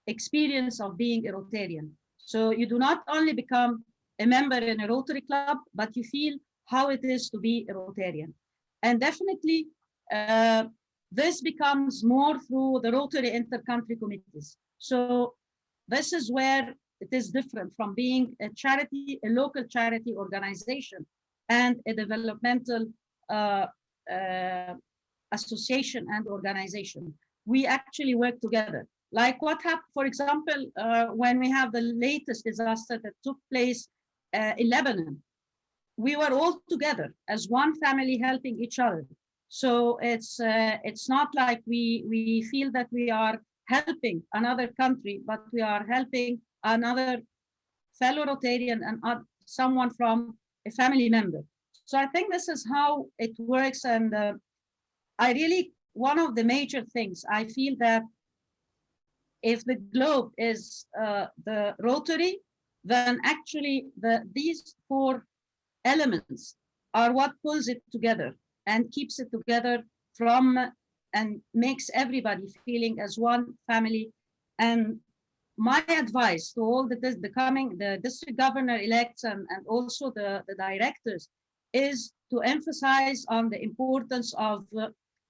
experience of being a Rotarian. So you do not only become a member in a Rotary club, but you feel how it is to be a Rotarian. And definitely, this becomes more through the Rotary intercountry committees. So this is where it is different from being a charity, a local charity organization, and a developmental association and organization. We actually work together. Like what happened, for example, when we have the latest disaster that took place in Lebanon, we were all together as one family helping each other. So it's not like we feel that we are helping another country, but we are helping another fellow Rotarian and someone from a family member. So I think this is how it works. And I really, one of the major things, I feel that if the globe is the Rotary, then actually these four elements are what pulls it together and keeps it together from and makes everybody feeling as one family. And my advice to all the district governor-elects and also the directors is to emphasize on the importance of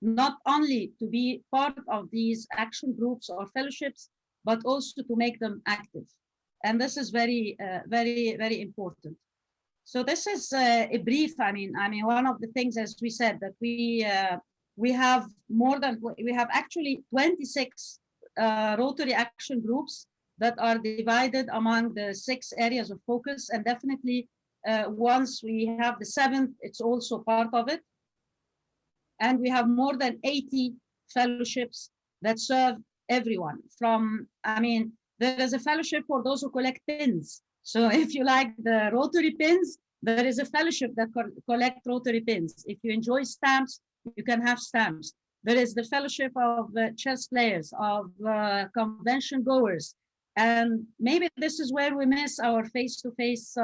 not only to be part of these action groups or fellowships, but also to make them active. And this is very, very important. So this is a brief, I mean, one of the things, as we said, that we have actually 26 Rotary action groups that are divided among the 6 areas of focus. And definitely once we have the 7th, it's also part of it. And we have more than 80 fellowships that serve everyone from, I mean, there is a fellowship for those who collect pins. So if you like the Rotary pins, there is a fellowship that collect Rotary pins. If you enjoy stamps, you can have stamps. There is the fellowship of chess players, of convention goers. And maybe this is where we miss our face-to-face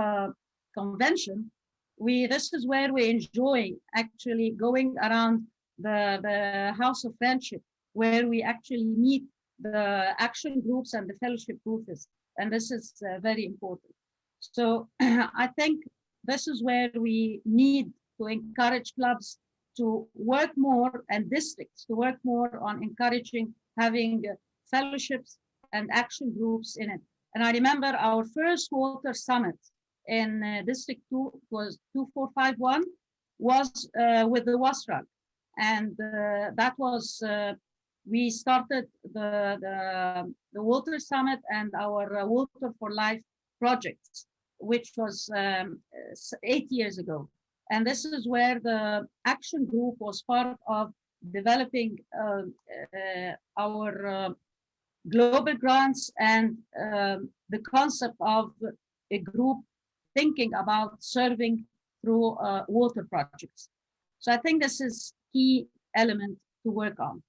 convention. This is where we enjoy actually going around the House of Friendship, where we actually meet the action groups and the fellowship groups. And this is very important. So I think this is where we need to encourage clubs to work more and districts to work more on encouraging having fellowships and action groups in it. And I remember our first water summit in District 2 was 2451 was with the WASRAG. And that was, we started the water summit and our Water for Life projects, which was 8 years ago. And this is where the action group was part of developing our global grants and the concept of a group thinking about serving through water projects. So I think this is key element to work on.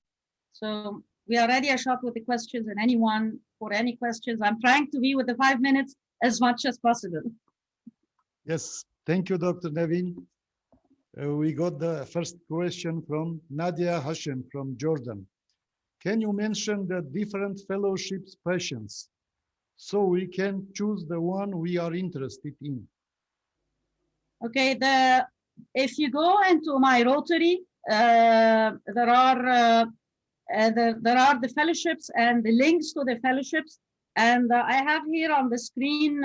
So we are ready, Ashot, with the questions, and anyone for any questions. I'm trying to be with the 5 minutes as much as possible. Yes, thank you, Dr. Nevine. We got the first question from Nadia Hashem from Jordan. Can you mention the different fellowships passions so we can choose the one we are interested in? Okay, if you go into my Rotary, there are the fellowships and the links to the fellowships. And I have here on the screen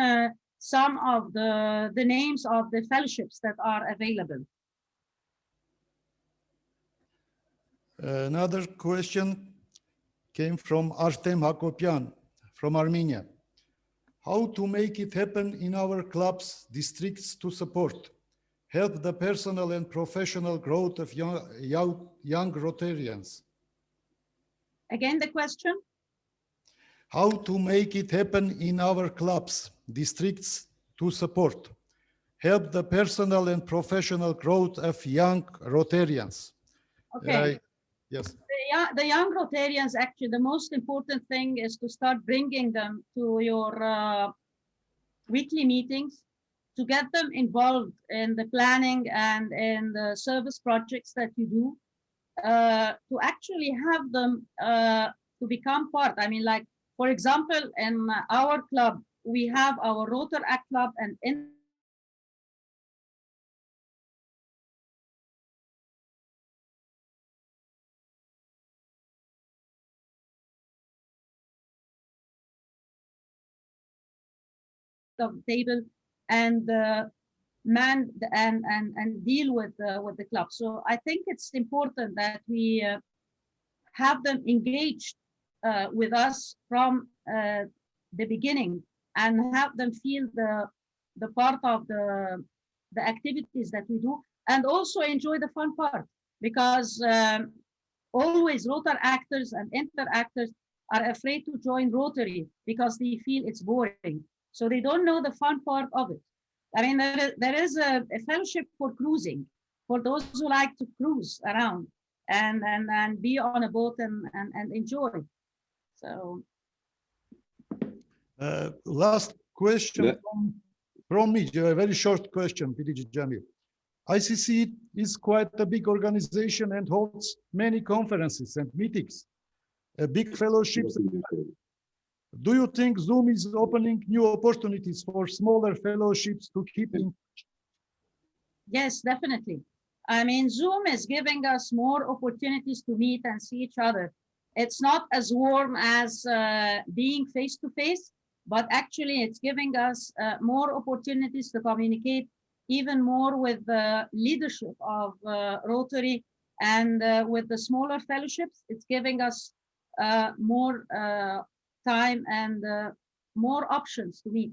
some of the names of the fellowships that are available. Another question came from Artem Hakopyan from Armenia. How to make it happen in our clubs, districts to support, help the personal and professional growth of young Rotarians? Again, the question? How to make it happen in our clubs, districts to support, help the personal and professional growth of young Rotarians. Okay. Yes. The the young Rotarians, actually, the most important thing is to start bringing them to your weekly meetings, to get them involved in the planning and in the service projects that you do, to actually have them to become part. I mean, like, for example, in our club, we have our Rotary Club and of the table and man and deal with the club. So I think it's important that we have them engaged with us from the beginning and have them feel the part of the activities that we do, and also enjoy the fun part, because always Rotary actors and interactors are afraid to join Rotary because they feel it's boring. So they don't know the fun part of it. I mean, there is a fellowship for cruising, for those who like to cruise around and be on a boat and enjoy. So. Last question from me, a very short question, PDG Jamil. ICC is quite a big organization and holds many conferences and meetings, big fellowships. Do you think Zoom is opening new opportunities for smaller fellowships to keep in touch? Yes, definitely. I mean, Zoom is giving us more opportunities to meet and see each other. It's not as warm as being face-to-face, but actually it's giving us more opportunities to communicate even more with the leadership of Rotary and with the smaller fellowships. It's giving us more time and more options to meet.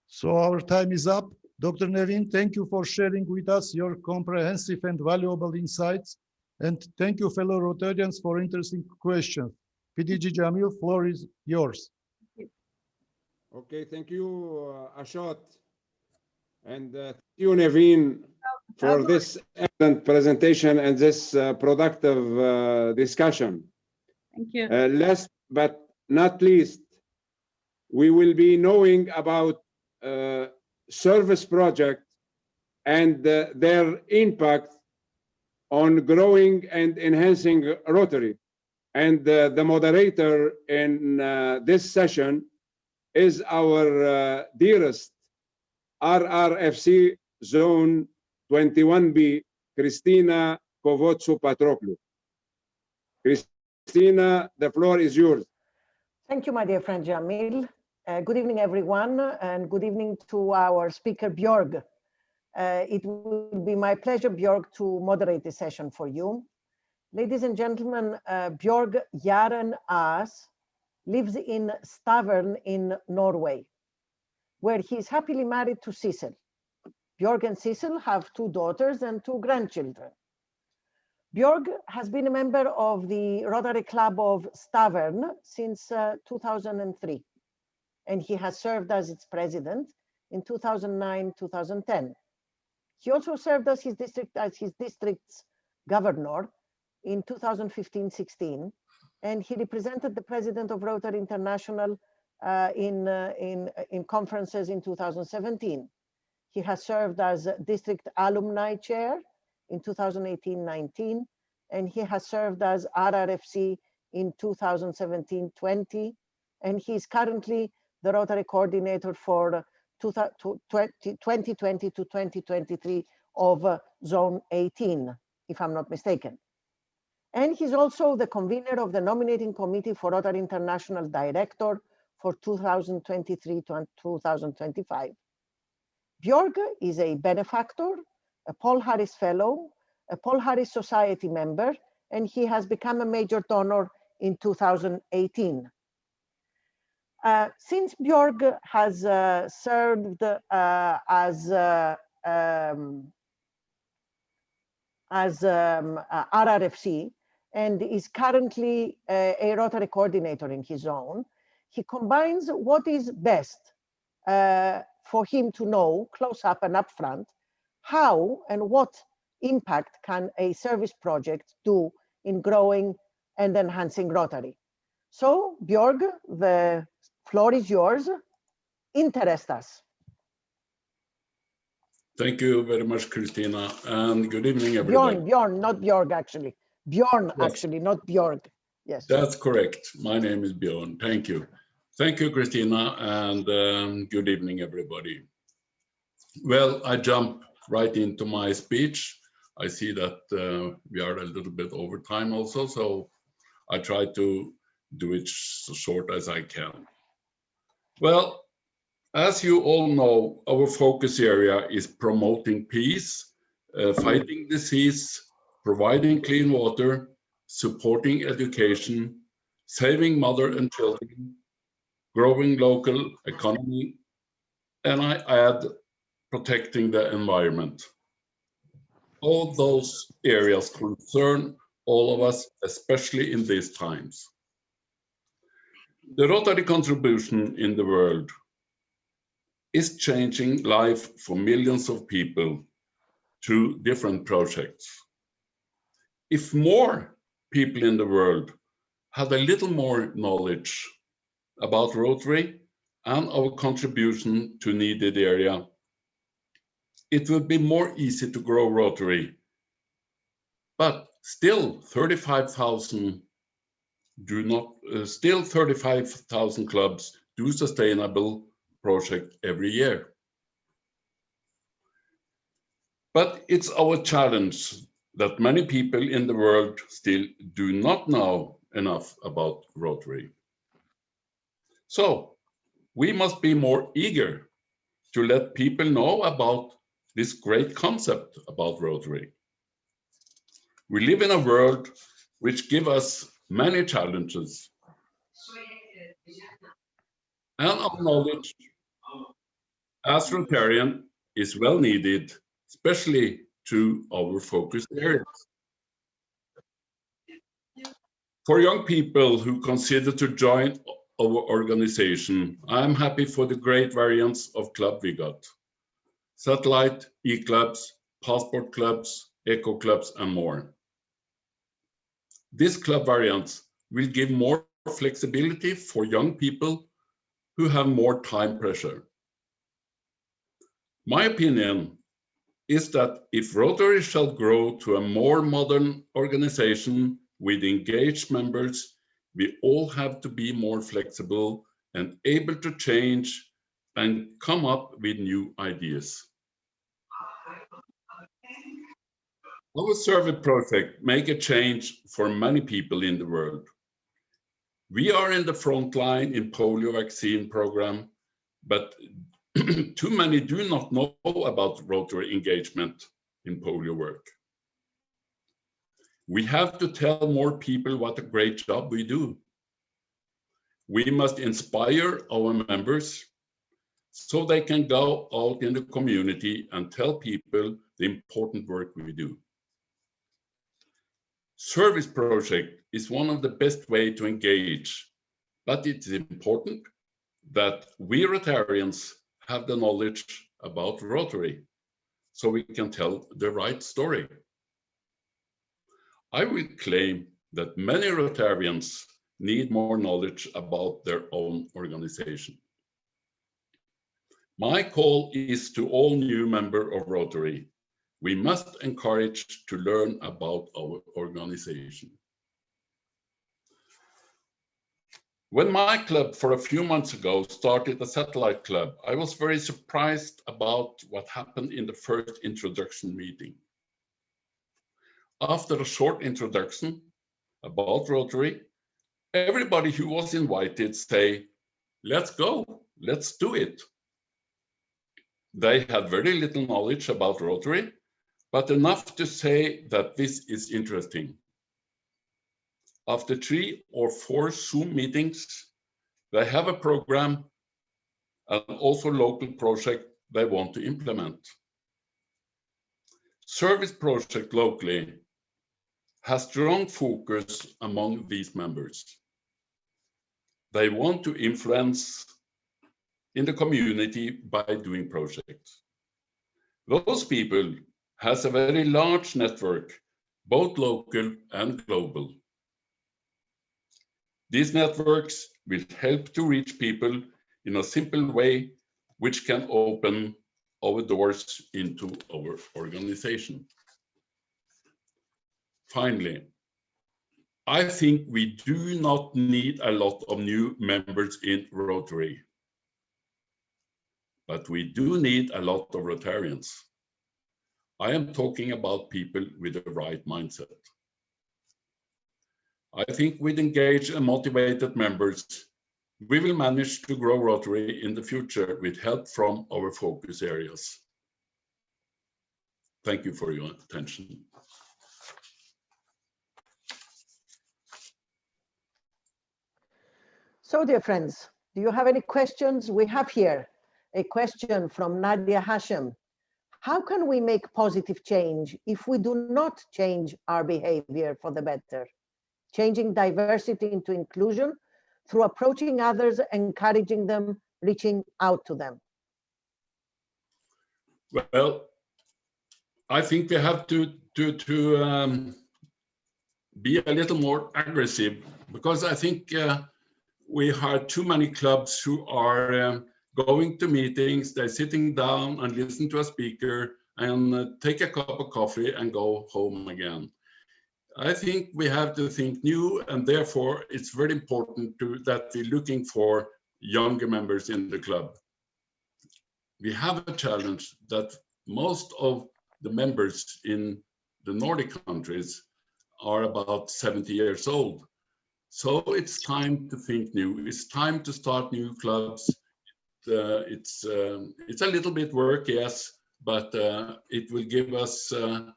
So our time is up. Dr. Nevine, thank you for sharing with us your comprehensive and valuable insights. And thank you, fellow Rotarians, for interesting questions. PDG Jamil, floor is yours. Okay, thank you, Ashot. And thank you, Nevine, for this excellent presentation and this productive discussion. Thank you. Last but not least, we will be knowing about service project and their impact on growing and enhancing Rotary. And the moderator in this session is our dearest RRFC Zone 21B, Christina Covotsou Patroclou. Christina, the floor is yours. Thank you, my dear friend Jamil. Good evening, everyone, and good evening to our speaker, Bjørn. It will be my pleasure, Bjørn, to moderate this session for you. Ladies and gentlemen, Bjørn Jahren lives in Stavern in Norway, where he is happily married to Sissel. Bjørn and Sissel have 2 daughters and 2 grandchildren. Bjørn has been a member of the Rotary Club of Stavern since 2003, and he has served as its president in 2009-2010. He also served as his district's governor in 2015-16, and he represented the president of Rotary International in conferences in 2017. He has served as district alumni chair in 2018-19, and he has served as RRFC in 2017-20, and he is currently the Rotary coordinator for 2020 to 2023 of Zone 18, if I'm not mistaken. And he's also the convener of the nominating committee for Rotary International Director for 2023 to 2025. Bjørn is a benefactor, a Paul Harris Fellow, a Paul Harris Society member, and he has become a major donor in 2018. Since Bjørn has served as RRFC and is currently a Rotary coordinator in his own, he combines what is best for him to know close up and upfront how and what impact can a service project do in growing and enhancing Rotary. So, Bjørn, the floor is yours. Interest us. Thank you very much, Christina, and good evening, everybody. Bjørn, not Bjørg, actually. Bjørn, Yes. actually, not Bjørg. Yes. That's correct. My name is Bjørn. Thank you. Thank you, Christina, and good evening, everybody. Well, I jump right into my speech. I see that we are a little bit over time also, so I try to do it so short as I can. Well, as you all know, our focus area is promoting peace, fighting disease, providing clean water, supporting education, saving mother and children, growing local economy, and I add protecting the environment. All those areas concern all of us, especially in these times. The Rotary contribution in the world is changing life for millions of people through different projects. If more people in the world had a little more knowledge about Rotary and our contribution to needed area, it would be more easy to grow Rotary. But still 35,000 clubs do sustainable project every year. But it's our challenge that many people in the world still do not know enough about Rotary. So we must be more eager to let people know about this great concept about Rotary. We live in a world which gives us many challenges. And our knowledge as Rotarian is well needed, especially to our focus areas. For young people who consider to join our organization, I'm happy for the great variants of club we got. Satellite, e-clubs, passport clubs, eco clubs, and more. These club variants will give more flexibility for young people who have more time pressure. My opinion is that if Rotary shall grow to a more modern organization with engaged members, we all have to be more flexible and able to change and come up with new ideas. Our survey project make a change for many people in the world. We are in the front line in polio vaccine program, but too many do not know about Rotary engagement in polio work. We have to tell more people what a great job we do. We must inspire our members so they can go out in the community and tell people the important work we do. Service project is one of the best ways to engage, but it's important that we Rotarians have the knowledge about Rotary so we can tell the right story. I will claim that many Rotarians need more knowledge about their own organization. My call is to all new members of Rotary. We must encourage to learn about our organization. When my club for a few months ago started a satellite club, I was very surprised about what happened in the first introduction meeting. After a short introduction about Rotary, everybody who was invited say, let's go, let's do it. They had very little knowledge about Rotary, but enough to say that this is interesting. After 3 or 4 Zoom meetings, they have a program and also local project they want to implement. Service project locally has strong focus among these members. They want to influence in the community by doing projects. Those people has a very large network both local and global. These networks will help to reach people in a simple way, which can open our doors into our organization. Finally, I think we do not need a lot of new members in Rotary, but we do need a lot of Rotarians. I am talking about people with the right mindset. I think with engaged and motivated members, we will manage to grow Rotary in the future with help from our focus areas. Thank you for your attention. So, dear friends, do you have any questions? We have here a question from Nadia Hashem. How can we make positive change if we do not change our behavior for the better? Changing diversity into inclusion through approaching others, encouraging them, reaching out to them. Well, I think we have to be a little more aggressive, because I think we have too many clubs who are going to meetings, they're sitting down and listen to a speaker and take a cup of coffee and go home again. I think we have to think new, and therefore it's very important that we're looking for younger members in the club. We have a challenge that most of the members in the Nordic countries are about 70 years old. So it's time to think new. It's time to start new clubs. It's a little bit work, yes, but it will give us a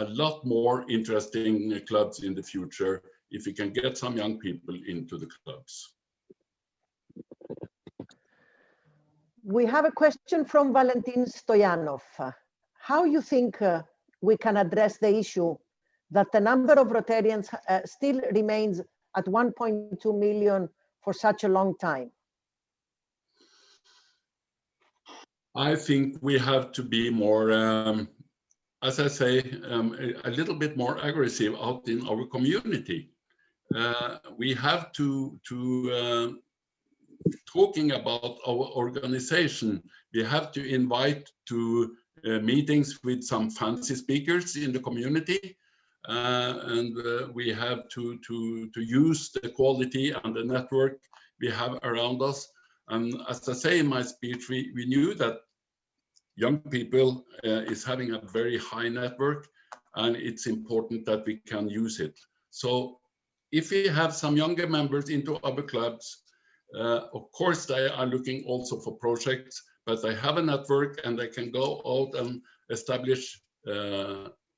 lot more interesting clubs in the future if we can get some young people into the clubs. We have a question from Valentin Stoyanov. How you think we can address the issue that the number of Rotarians still remains at 1.2 million for such a long time? I think we have to be more, as I say, a little bit more aggressive out in our community. We have to talking about our organization, we have to invite to meetings with some fancy speakers in the community, and we have to use the quality and the network we have around us. And as I say in my speech, we knew that young people is having a very high network, and it's important that we can use it. So if we have some younger members into our clubs, of course they are looking also for projects, but they have a network and they can go out and establish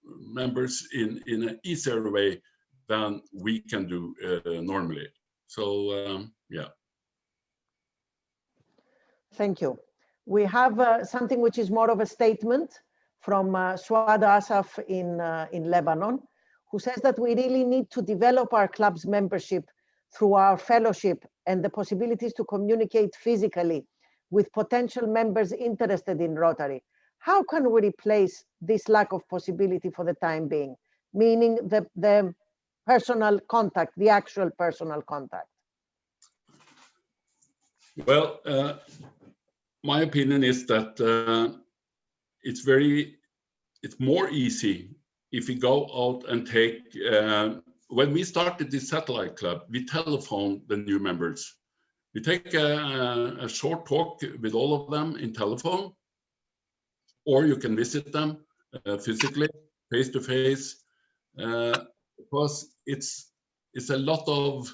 members in an easier way than we can do normally. So yeah. Thank you. We have something which is more of a statement from Suad Asaf in Lebanon, who says that we really need to develop our club's membership through our fellowship and the possibilities to communicate physically with potential members interested in Rotary. How can we replace this lack of possibility for the time being, meaning the personal contact, the actual personal contact? Well, my opinion is that it's more easy if we go out and take, when we started this satellite club, we telephone the new members. We take a short talk with all of them in telephone, or you can visit them physically, face to face, because it's a lot of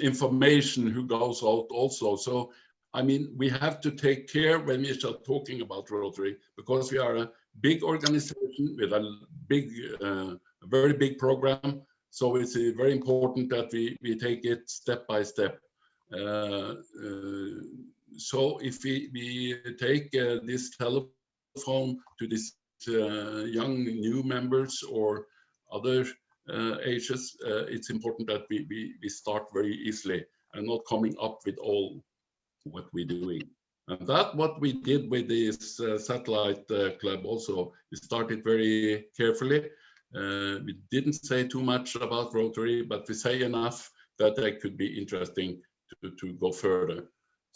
information who goes out also. So I mean, we have to take care when we start talking about Rotary, because we are a big organization with a big, very big program. So it's very important that we take it step by step. So if we take this telephone to these young new members or other ages, it's important that we start very easily and not coming up with all what we're doing. And that what we did with this satellite club also. We started very carefully. We didn't say too much about Rotary, but we say enough that they could be interesting to go further.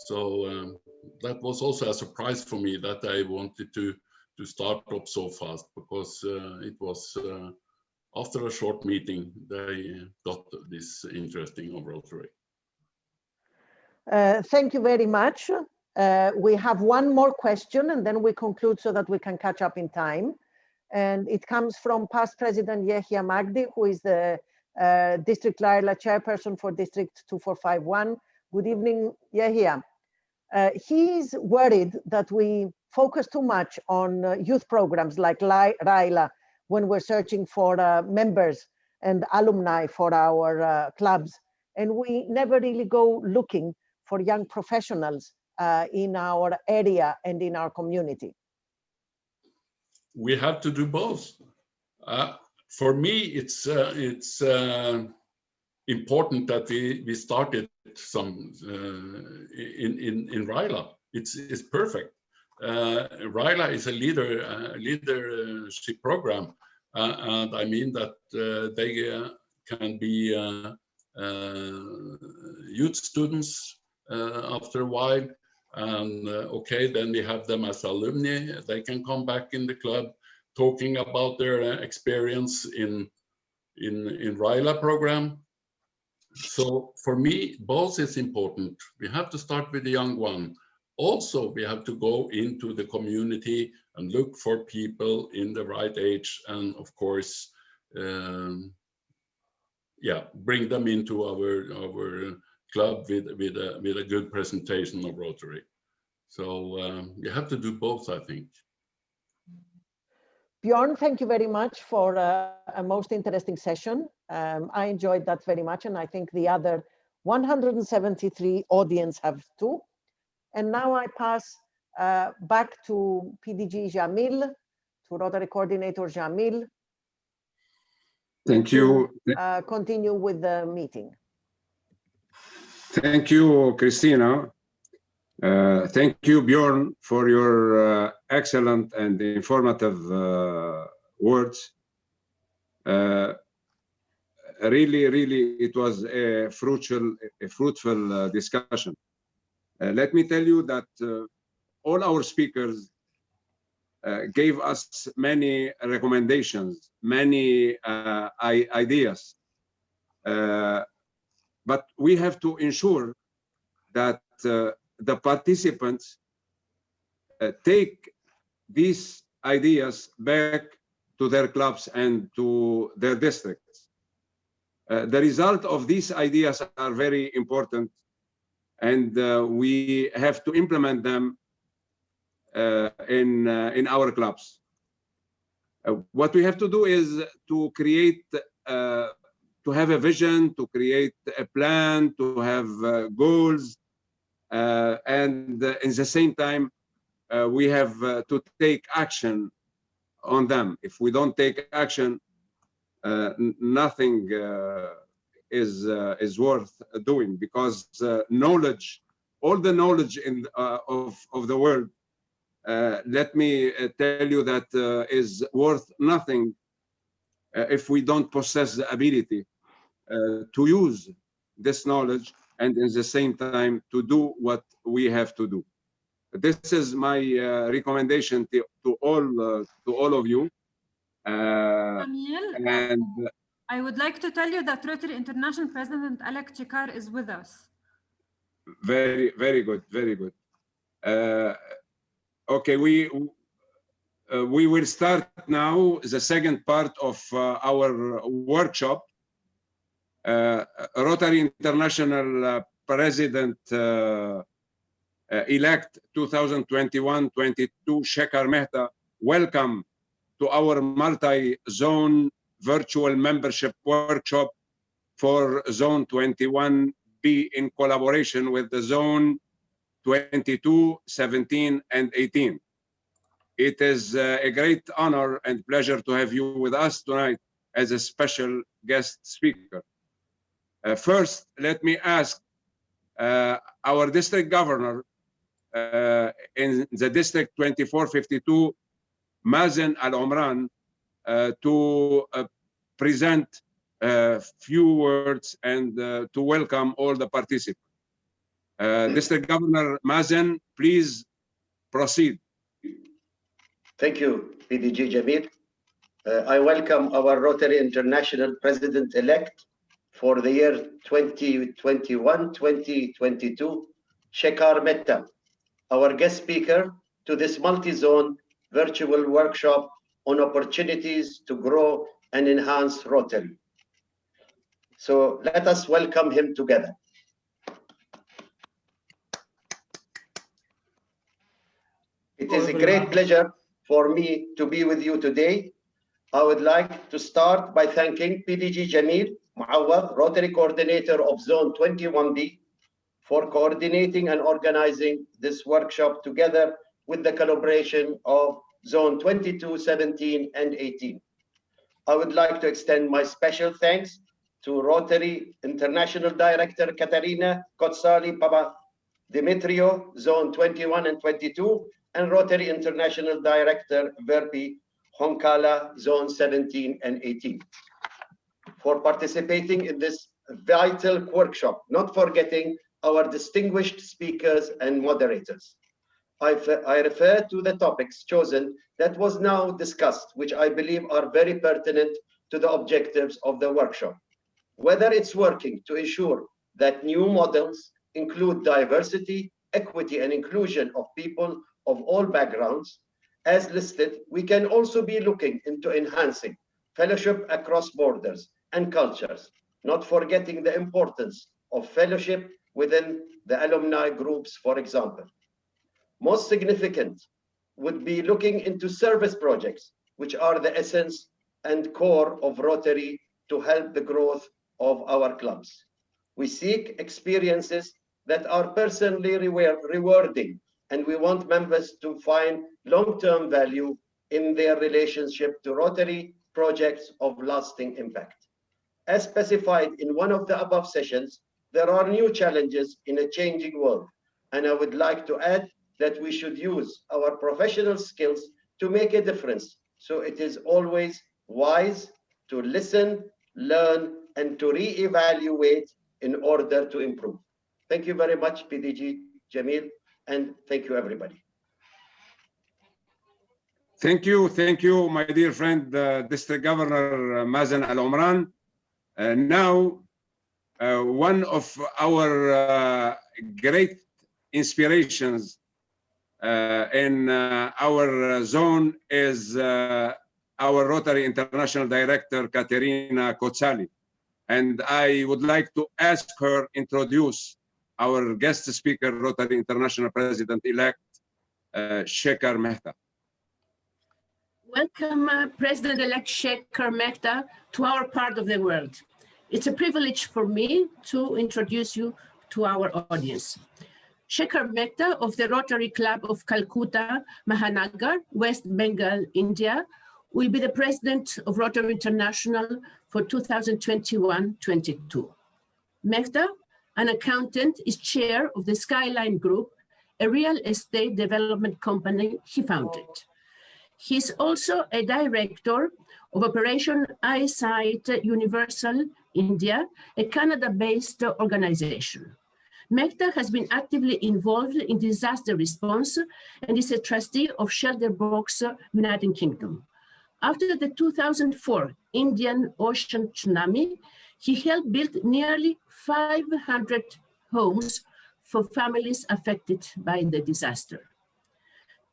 So that was also a surprise for me that I wanted to start up so fast, because it was after a short meeting they got this interesting of Rotary. Thank you very much. We have one more question and then we conclude so that we can catch up in time. And it comes from past President Yehia Magdi, who is the District Laila chairperson for District 2451. Good evening, Yehia. He's worried that we focus too much on youth programs like Laila when we're searching for members and alumni for our clubs. And we never really go looking for young professionals in our area and in our community. We have to do both. For me, it's important that we started some in Raila. It's perfect. Raila is a leadership program, and I mean that they can be youth students after a while. And okay, then we have them as alumni. They can come back in the club talking about their experience in Raila program. So for me, both is important. We have to start with the young one. Also, we have to go into the community and look for people in the right age, and of course, bring them into our club with a good presentation of Rotary. So you have to do both, I think. Bjørn, thank you very much for a most interesting session. I enjoyed that very much, and I think the other 173 audience have too. And now I pass back to PDG Jamil, to Rotary Coordinator Jamil. Thank you. Continue with the meeting. Thank you, Christina. Thank you, Bjørn, for your excellent and informative words. Really, it was a fruitful discussion. Let me tell you that all our speakers gave us many recommendations, many ideas. But we have to ensure that the participants take these ideas back to their clubs and to their districts. The result of these ideas are very important, and we have to implement them in our clubs. What we have to do is to create, to have a vision, to create a plan, to have goals, and in the same time, we have to take action on them. If we don't take action, nothing is worth doing, because knowledge, all the knowledge of the world, let me tell you that is worth nothing if we don't possess the ability to use this knowledge and in the same time to do what we have to do. This is my recommendation to all of you. Jamil, I would like to tell you that Rotary International President Alec Chikar is with us. Very good, very good. Okay, we will start now the second part of our workshop. Rotary International President elect 2021-22 Shekhar Mehta, welcome to our multi-zone virtual membership workshop for Zone 21B in collaboration with the Zone 22, 17, and 18. It is a great honor and pleasure to have you with us tonight as a special guest speaker. First, let me ask our district governor, in the district 2452, Mazen Al Omran, to present few words and to welcome all the participants. District Governor Mazen, please proceed. Thank you, PDG Jamil. I welcome our Rotary International President-elect for the year 2021-2022, Shekhar Mehta, our guest speaker to this multi-zone virtual workshop on opportunities to grow and enhance Rotary. So let us welcome him together. It is a great pleasure for me to be with you today. I would like to start by thanking PDG Jamil Muawad, Rotary Coordinator of Zone 21B, for coordinating and organizing this workshop together with the collaboration of Zone 22, 17, and 18. I would like to extend my special thanks to Rotary International Director Katerina Kotsali Papa Dimitrio, Zone 21 and 22, and Rotary International Director Verpi Honkala, Zone 17 and 18, for participating in this vital workshop, not forgetting our distinguished speakers and moderators. I refer to the topics chosen that was now discussed, which I believe are very pertinent to the objectives of the workshop. Whether it's working to ensure that new models include diversity, equity, and inclusion of people of all backgrounds, as listed, we can also be looking into enhancing fellowship across borders and cultures, not forgetting the importance of fellowship within the alumni groups, for example. Most significant would be looking into service projects, which are the essence and core of Rotary to help the growth of our clubs. We seek experiences that are personally rewarding, and we want members to find long-term value in their relationship to Rotary projects of lasting impact. As specified in one of the above sessions, there are new challenges in a changing world, and I would like to add that we should use our professional skills to make a difference. So it is always wise to listen, learn, and to re-evaluate in order to improve. Thank you very much, PDG Jamil, and thank you, everybody. Thank you, my dear friend, District Governor Mazen Al Omran. Now, one of our great inspirations in our zone is our Rotary International Director, Katerina Kotsali. And I would like to ask her introduce our guest speaker, Rotary International President-elect, Shekhar Mehta. Welcome, President-elect Shekhar Mehta, to our part of the world. It's a privilege for me to introduce you to our audience. Shekhar Mehta of the Rotary Club of Calcutta, Mahanagar, West Bengal, India, will be the President of Rotary International for 2021-22. Mehta, an accountant, is chair of the Skyline Group, a real estate development company he founded. He's also a director of Operation Eyesight Universal India, a Canada-based organization. Mehta has been actively involved in disaster response and is a trustee of Shelter Box, United Kingdom. After the 2004 Indian Ocean tsunami, he helped build nearly 500 homes for families affected by the disaster.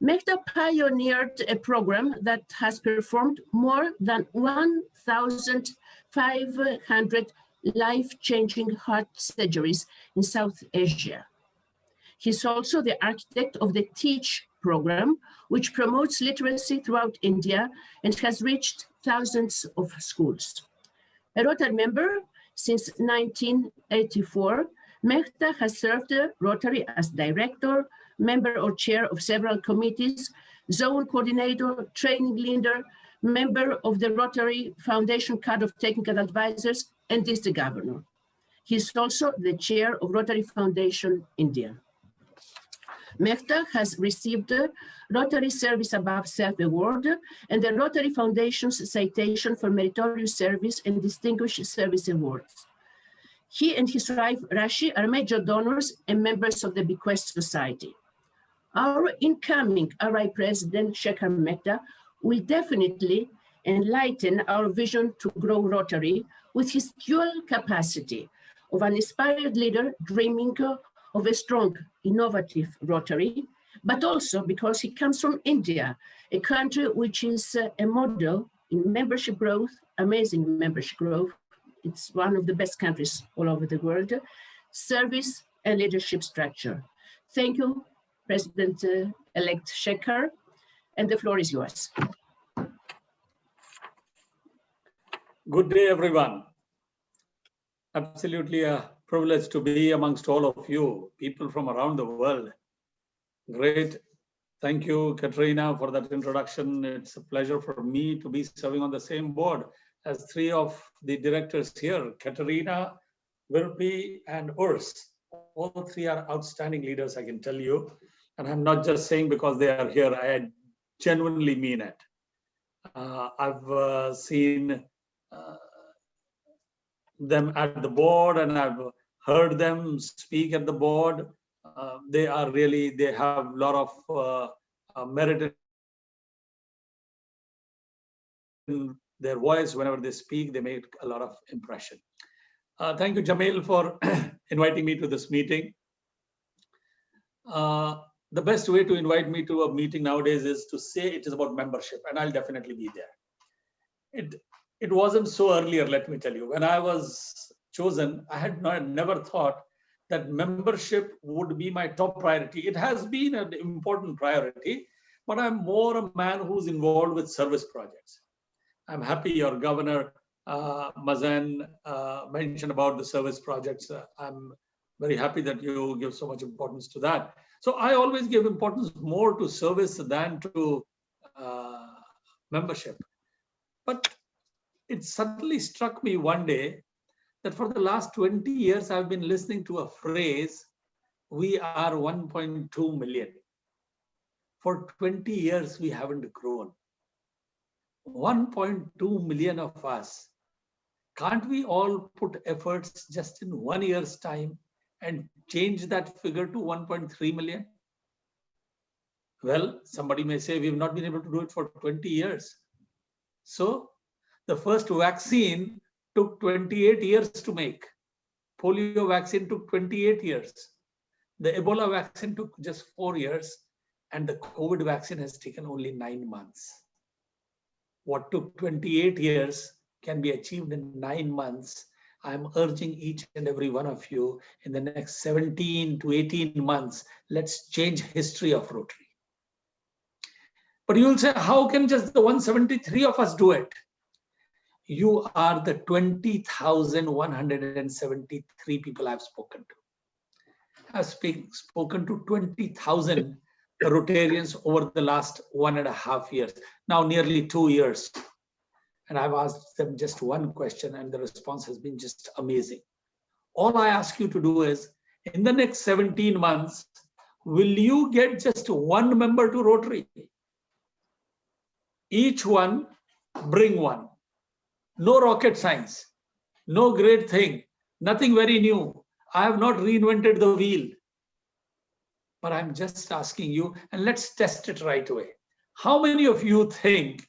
Mehta pioneered a program that has performed more than 1,500 life-changing heart surgeries in South Asia. He's also the architect of the TEACH program, which promotes literacy throughout India and has reached thousands of schools. A Rotary member since 1984, Mehta has served Rotary as director, member or chair of several committees, zone coordinator, training leader, member of the Rotary Foundation Card of Technical Advisors, and district governor. He's also the chair of Rotary Foundation India. Mehta has received the Rotary Service Above Self Award and the Rotary Foundation's Citation for Meritorious Service and Distinguished Service Awards. He and his wife Rashi are major donors and members of the Bequest Society. Our incoming RI President Shekhar Mehta will definitely enlighten our vision to grow Rotary with his dual capacity of an inspired leader dreaming of a strong, innovative Rotary, but also because he comes from India, a country which is a model in membership growth, amazing membership growth. It's one of the best countries all over the world, service and leadership structure. Thank you, President-elect Shekhar, and the floor is yours. Good day, everyone. Absolutely a privilege to be amongst all of you, people from around the world. Great. Thank you, Katrina, for that introduction. It's a pleasure for me to be serving on the same board as three of the directors here, Katerina, Virpi, and Urs. All three are outstanding leaders, I can tell you. And I'm not just saying because they are here, I genuinely mean it. I've seen them at the board and I've heard them speak at the board. They are really, they have a lot of merit in their voice. Whenever they speak, they make a lot of impression. Thank you, Jamil, for inviting me to this meeting. The best way to invite me to a meeting nowadays is to say it is about membership, and I'll definitely be there. It wasn't so earlier, let me tell you. When I was chosen, I had never thought that membership would be my top priority. It has been an important priority, but I'm more a man who's involved with service projects. I'm happy your governor, Mazen, mentioned about the service projects. I'm very happy that you give so much importance to that. So I always give importance more to service than to membership. But it suddenly struck me one day that for the last 20 years, I've been listening to a phrase, we are 1.2 million. For 20 years, we haven't grown. 1.2 million of us. Can't we all put efforts just in 1 year's time and change that figure to 1.3 million? Well, somebody may say we've not been able to do it for 20 years. So the first vaccine took 28 years to make. Polio vaccine took 28 years. The Ebola vaccine took just 4 years. And the COVID vaccine has taken only 9 months. What took 28 years can be achieved in 9 months. I'm urging each and every one of you in the next 17 to 18 months, let's change history of Rotary. But you'll say, how can just the 173 of us do it? You are the 20,173 people I've spoken to. I've spoken to 20,000 Rotarians over the last 1.5 years, now nearly 2 years. And I've asked them just one question and the response has been just amazing. All I ask you to do is, in the next 17 months, will you get just one member to Rotary? Each one, bring one. No rocket science, no great thing, nothing very new. I have not reinvented the wheel. But I'm just asking you, and let's test it right away. How many of you think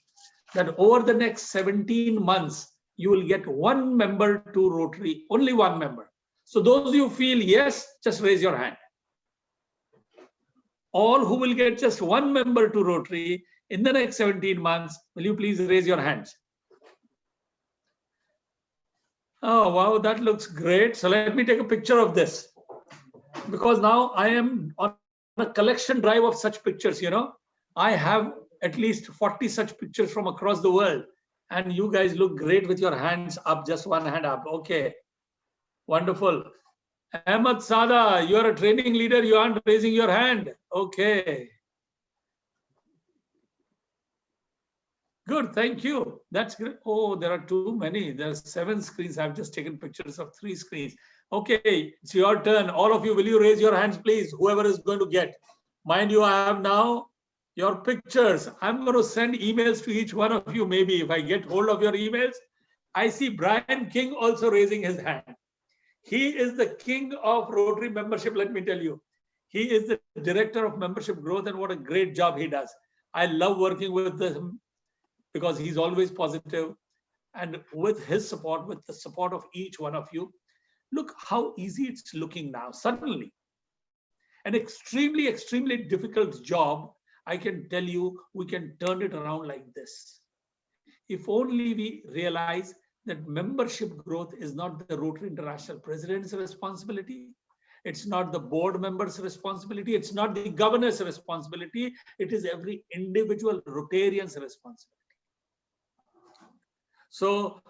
that over the next 17 months, you will get one member to Rotary, only one member? So those of you feel yes, just raise your hand. All who will get just one member to Rotary in the next 17 months, will you please raise your hands? Oh, wow, that looks great. So let me take a picture of this. Because now I am on a collection drive of such pictures, you know. I have at least 40 such pictures from across the world. And you guys look great with your hands up, just one hand up. Okay, wonderful. Ahmed Sada, you are a training leader. You aren't raising your hand. Okay. Good, thank you. That's great. Oh, there are too many. There are 7 screens. I've just taken pictures of 3 screens. Okay, it's your turn. All of you, will you raise your hands, please? Whoever is going to get. Mind you, I have now your pictures. I'm going to send emails to each one of you. Maybe if I get hold of your emails. I see Brian King also raising his hand. He is the king of Rotary membership, let me tell you. He is the director of membership growth, and what a great job he does. I love working with him because he's always positive. And with his support, with the support of each one of you, look how easy it's looking now. Suddenly, an extremely, extremely difficult job, I can tell you, we can turn it around like this. If only we realize that membership growth is not the Rotary International President's responsibility. It's not the board member's responsibility. It's not the governor's responsibility. It is every individual Rotarian's responsibility. So,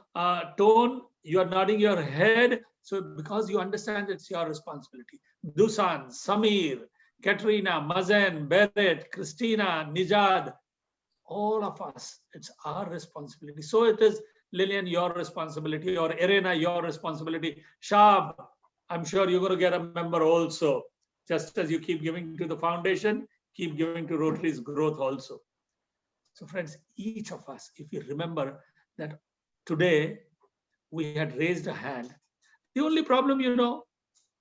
Tone, you are nodding your head. So, because you understand it's your responsibility. Dusan, Samir, Katrina, Mazen, Beret, Christina, Nijad, all of us, it's our responsibility. So it is, Lillian, your responsibility, or Irena, your responsibility. Shab, I'm sure you're going to get a member also. Just as you keep giving to the foundation, keep giving to Rotary's growth also. So friends, each of us, if you remember that today we had raised a hand. The only problem, you know,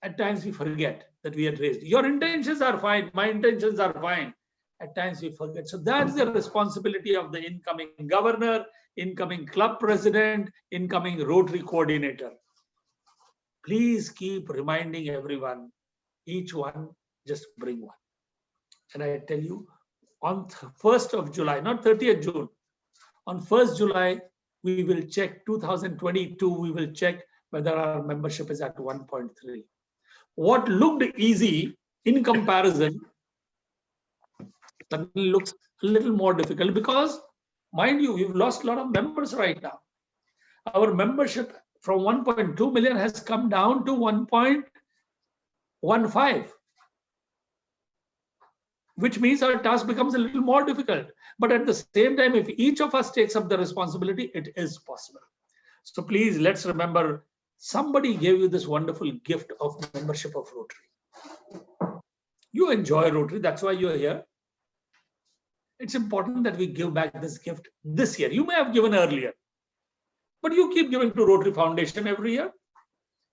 at times we forget that we had raised. Your intentions are fine. My intentions are fine. At times we forget. So that's the responsibility of the incoming governor, incoming club president, incoming Rotary coordinator. Please keep reminding everyone, each one just bring one. And I tell you, on 1st of July, not 30th June, on 1st July, we will check 2022, we will check whether our membership is at 1.3. What looked easy in comparison suddenly looks a little more difficult because, mind you, we've lost a lot of members right now. Our membership from 1.2 million has come down to 1.15, which means our task becomes a little more difficult. But at the same time, if each of us takes up the responsibility, it is possible. So please, let's remember, somebody gave you this wonderful gift of membership of Rotary. You enjoy Rotary, that's why you're here. It's important that we give back this gift this year. You may have given earlier, but you keep giving to Rotary Foundation every year.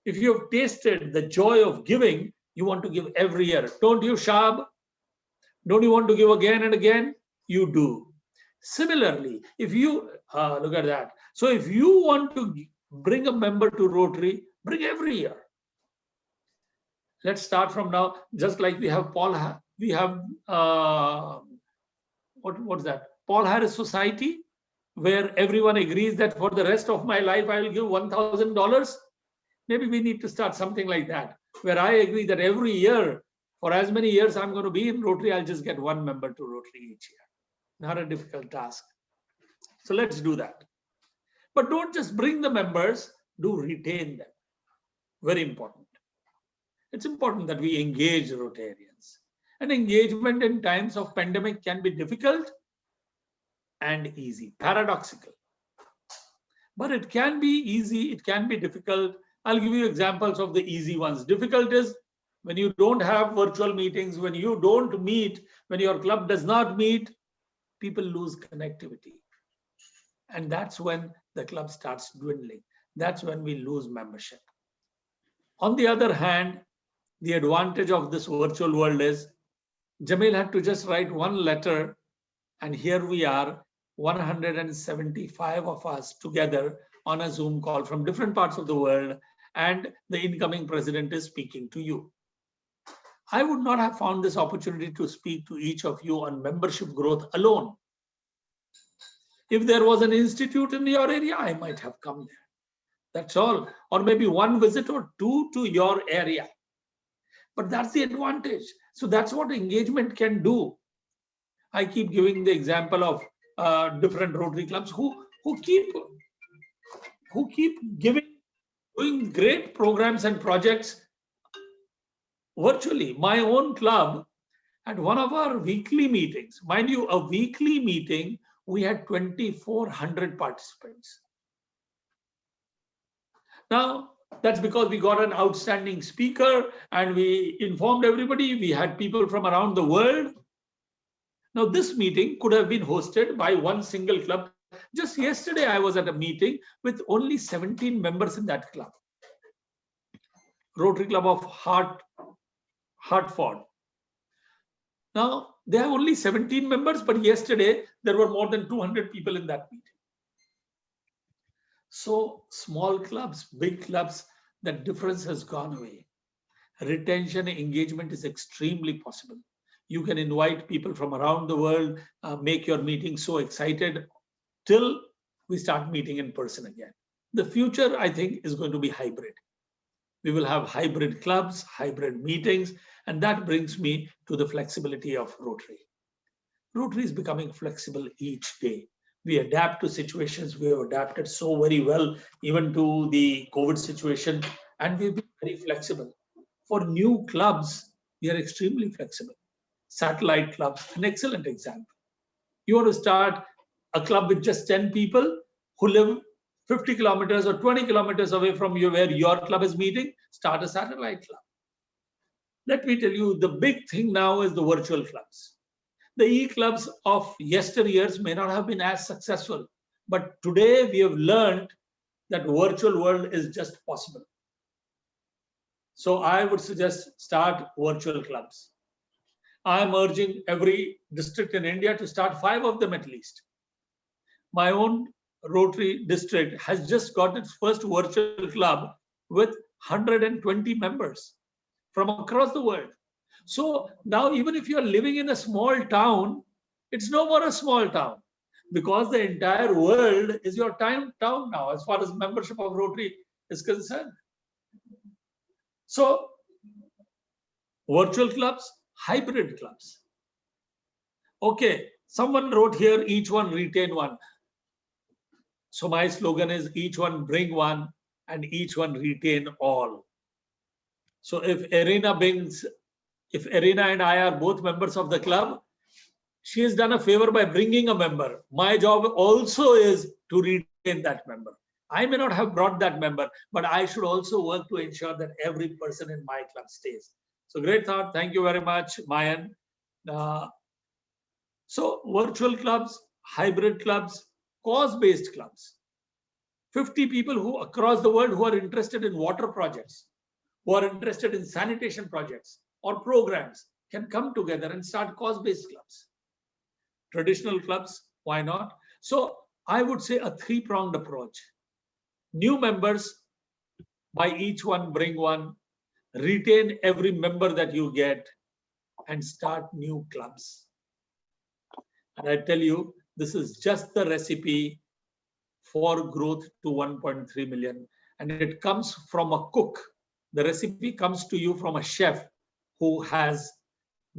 If you have tasted the joy of giving, you want to give every year. Don't you, Shab? Don't you want to give again and again? You do. Similarly, if you, look at that. So if you want to bring a member to Rotary, bring every year. Let's start from now. Just like we have what's that? Paul Harris Society, where everyone agrees that for the rest of my life, I will give $1,000. Maybe we need to start something like that, where I agree that every year, for as many years I'm going to be in Rotary, I'll just get one member to Rotary each year. Not a difficult task. So let's do that. But don't just bring the members, do retain them. Very important. It's important that we engage Rotarians. And engagement in times of pandemic can be difficult and easy, paradoxical. But it can be easy, it can be difficult. I'll give you examples of the easy ones. Difficult is when you don't have virtual meetings, when you don't meet, when your club does not meet, people lose connectivity. And that's when the club starts dwindling. That's when we lose membership. On the other hand, the advantage of this virtual world is Jamil had to just write one letter, and here we are, 175 of us together on a Zoom call from different parts of the world, and the incoming president is speaking to you. I would not have found this opportunity to speak to each of you on membership growth alone. If there was an institute in your area, I might have come there. That's all. Or maybe one visit or two to your area. But that's the advantage. So that's what engagement can do. I keep giving the example of different Rotary clubs who keep doing great programs and projects virtually. My own club, at one of our weekly meetings, mind you, a weekly meeting, we had 2,400 participants. Now, That's because we got an outstanding speaker and we informed everybody. We had people from around the world. Now, this meeting could have been hosted by one single club. Just yesterday, I was at a meeting with only 17 members in that club. Rotary Club of Hartford. Now, they have only 17 members, but yesterday there were more than 200 people in that meeting. So small clubs, big clubs, that difference has gone away. Retention and engagement is extremely possible. You can invite people from around the world, make your meeting so excited till we start meeting in person again. The future, I think, is going to be hybrid. We will have hybrid clubs, hybrid meetings, and that brings me to the flexibility of Rotary. Rotary is becoming flexible each day. We adapt to situations. We have adapted so very well, even to the COVID situation, and we've been very flexible. For new clubs, we are extremely flexible. Satellite clubs, an excellent example. You want to start a club with just 10 people who live 50 kilometers or 20 kilometers away from you where your club is meeting, start a satellite club. Let me tell you, the big thing now is the virtual clubs. The e-clubs of yesteryears may not have been as successful, but today we have learned that virtual world is just possible. So I would suggest start virtual clubs. I am urging every district in India to start 5 of them at least. My own Rotary district has just got its first virtual club with 120 members from across the world. So now even if you are living in a small town, it's no more a small town because the entire world is your town now as far as membership of Rotary is concerned. So virtual clubs, hybrid clubs. Okay, someone wrote here, each one retain one. So my slogan is each one bring one and each one retain all. So if Irena and I are both members of the club, she has done a favor by bringing a member. My job also is to retain that member. I may not have brought that member, but I should also work to ensure that every person in my club stays. So great thought. Thank you very much, Mayan. So virtual clubs, hybrid clubs, cause-based clubs. 50 people who across the world who are interested in water projects, who are interested in sanitation projects or programs can come together and start cause-based clubs. Traditional clubs, why not? So I would say a 3-pronged approach. New members, by each one bring one, retain every member that you get, and start new clubs. And I tell you, this is just the recipe for growth to 1.3 million. And it comes from a cook. The recipe comes to you from a chef who has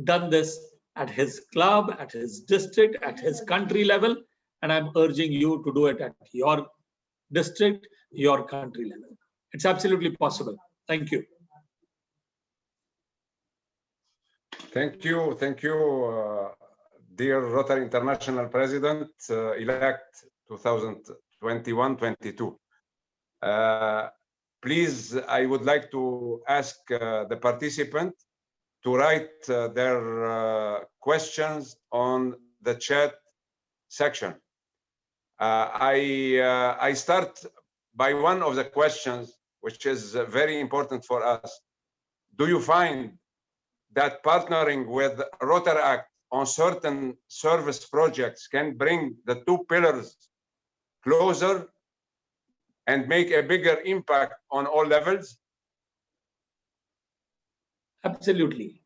done this at his club, at his district, at his country level. And I'm urging you to do it at your district, your country level. It's absolutely possible. Thank you. Thank you, dear Rotary International President elect 2021-22. Please, I would like to ask the participant to write their questions on the chat section. I start by one of the questions, which is very important for us. Do you find that partnering with Rotary Act on certain service projects can bring the 2 pillars closer and make a bigger impact on all levels? Absolutely.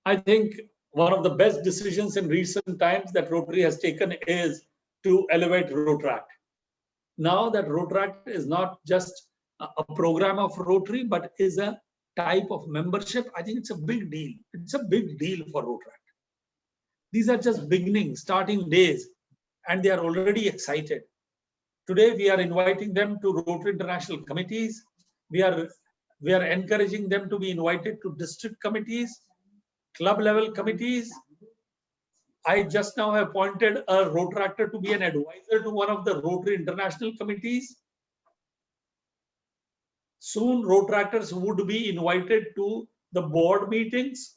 I think one of the best decisions in recent times that Rotary has taken is to elevate Rotary Act. Now that Rotary Act is not just a program of Rotary, but is a type of membership, I think it's a big deal. It's a big deal for Rotary Act. These are just beginning, starting days, and they are already excited. Today, we are inviting them to Rotary International committees. We are encouraging them to be invited to district committees, club level committees. I just now have appointed a Rotary Actor to be an advisor to one of the Rotary International committees. Soon, Rotractors would be invited to the board meetings.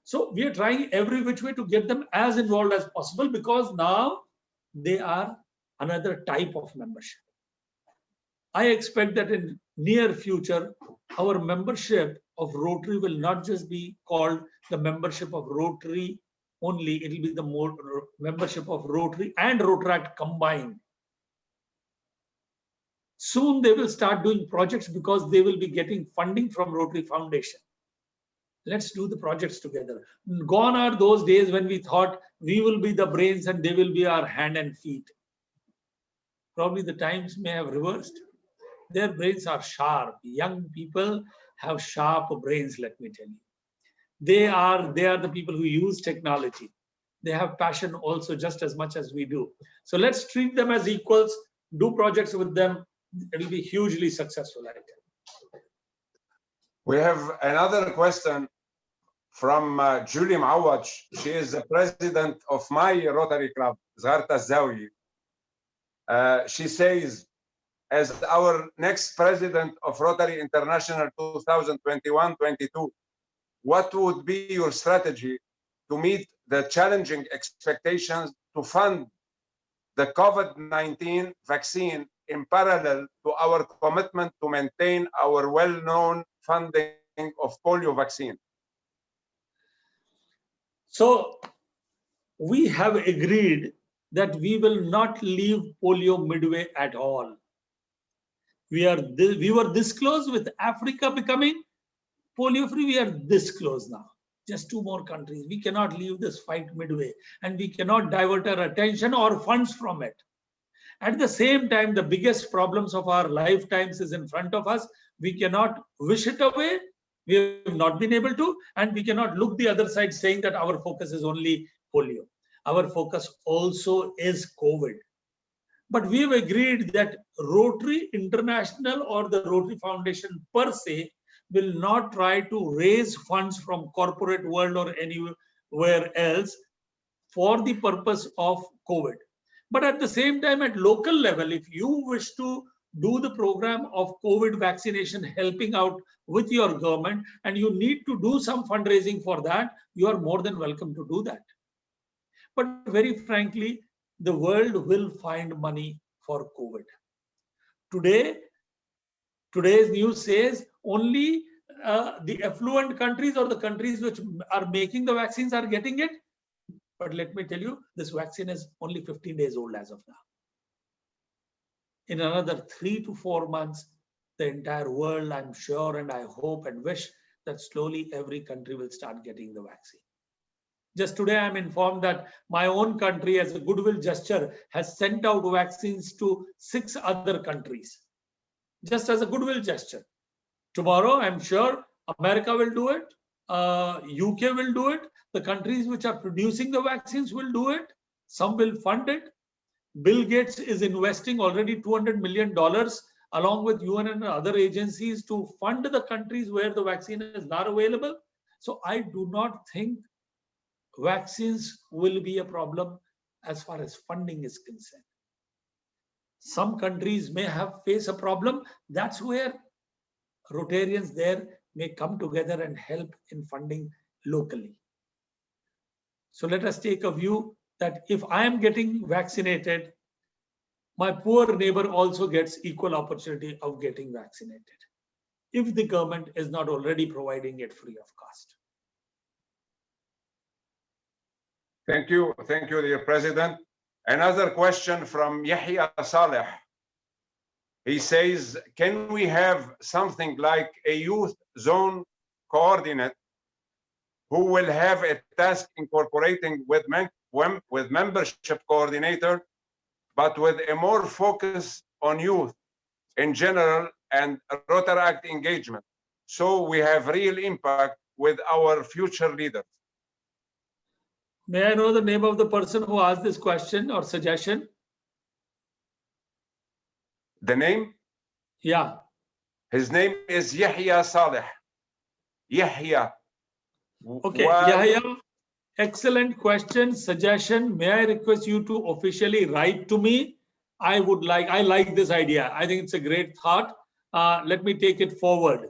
So we are trying every which way to get them as involved as possible, because now they are another type of membership. I expect that in near future, our membership of Rotary will not just be called the membership of Rotary only, it will be the membership of Rotary and Rotaract combined. Soon they will start doing projects because they will be getting funding from Rotary Foundation. Let's do the projects together. Gone are those days when we thought we will be the brains and they will be our hand and feet. Probably the times may have reversed. Their brains are sharp. Young people have sharp brains, let me tell you. They are the people who use technology. They have passion also just as much as we do. So let's treat them as equals, do projects with them. It will be hugely successful, I tell. We have another question from Julie Mawach. She is the president of my Rotary Club, Zgharta Zawi. She says, as our next president of Rotary International 2021-22, what would be your strategy to meet the challenging expectations to fund the COVID-19 vaccine in parallel to our commitment to maintain our well-known funding of polio vaccine? So we have agreed that we will not leave polio midway at all. We were this close with Africa becoming polio free. We are this close now. Just 2 more countries. We cannot leave this fight midway, and we cannot divert our attention or funds from it. At the same time, the biggest problems of our lifetimes is in front of us. We cannot wish it away. We have not been able to, and we cannot look the other side saying that our focus is only polio. Our focus also is COVID. But we have agreed that Rotary International or the Rotary Foundation per se will not try to raise funds from corporate world or anywhere else for the purpose of COVID. But at the same time, at local level, if you wish to do the program of COVID vaccination, helping out with your government, and you need to do some fundraising for that, you are more than welcome to do that. But very frankly, the world will find money for COVID. Today's news says only the affluent countries or the countries which are making the vaccines are getting it. But let me tell you, this vaccine is only 15 days old as of now. In another 3 to 4 months, the entire world, I'm sure, and I hope and wish that slowly every country will start getting the vaccine. Just today, I'm informed that my own country, as a goodwill gesture, has sent out vaccines to 6 other countries, just as a goodwill gesture. Tomorrow, I'm sure America will do it, UK will do it, the countries which are producing the vaccines will do it, some will fund it. Bill Gates is investing already $200 million along with UN and other agencies to fund the countries where the vaccine is not available. So I do not think vaccines will be a problem as far as funding is concerned. Some countries may face a problem. That's where Rotarians there may come together and help in funding locally. So let us take a view that if I am getting vaccinated, my poor neighbor also gets equal opportunity of getting vaccinated, if the government is not already providing it free of cost. Thank you, dear President. Another question from Yahya Saleh. He says, can we have something like a youth zone coordinate who will have a task incorporating with membership coordinator, but with a more focus on youth in general and Rotaract engagement, so we have real impact with our future leaders? May I know the name of the person who asked this question or suggestion? The name? Yeah. His name is Yahya Saleh. Yahya. Okay, Yahya, excellent question, suggestion. May I request you to officially write to me? I like this idea. I think it's a great thought. let me take it forward.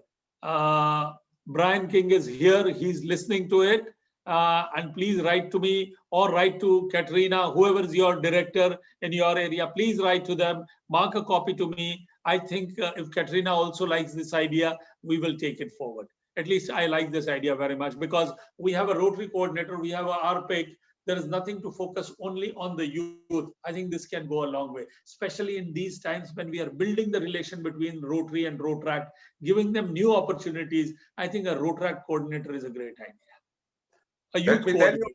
Brian King is here. He's listening to it. And please write to me or write to Katrina, whoever is your director in your area. Please write to them, mark a copy to me. I think if Katrina also likes this idea, we will take it forward. At least I like this idea very much, because we have a Rotary coordinator, we have a RPEC. There is nothing to focus only on the youth. I think this can go a long way, especially in these times when we are building the relation between Rotary and Rotaract, giving them new opportunities. I think a Rotaract coordinator is a great idea. A youth Let me tell you,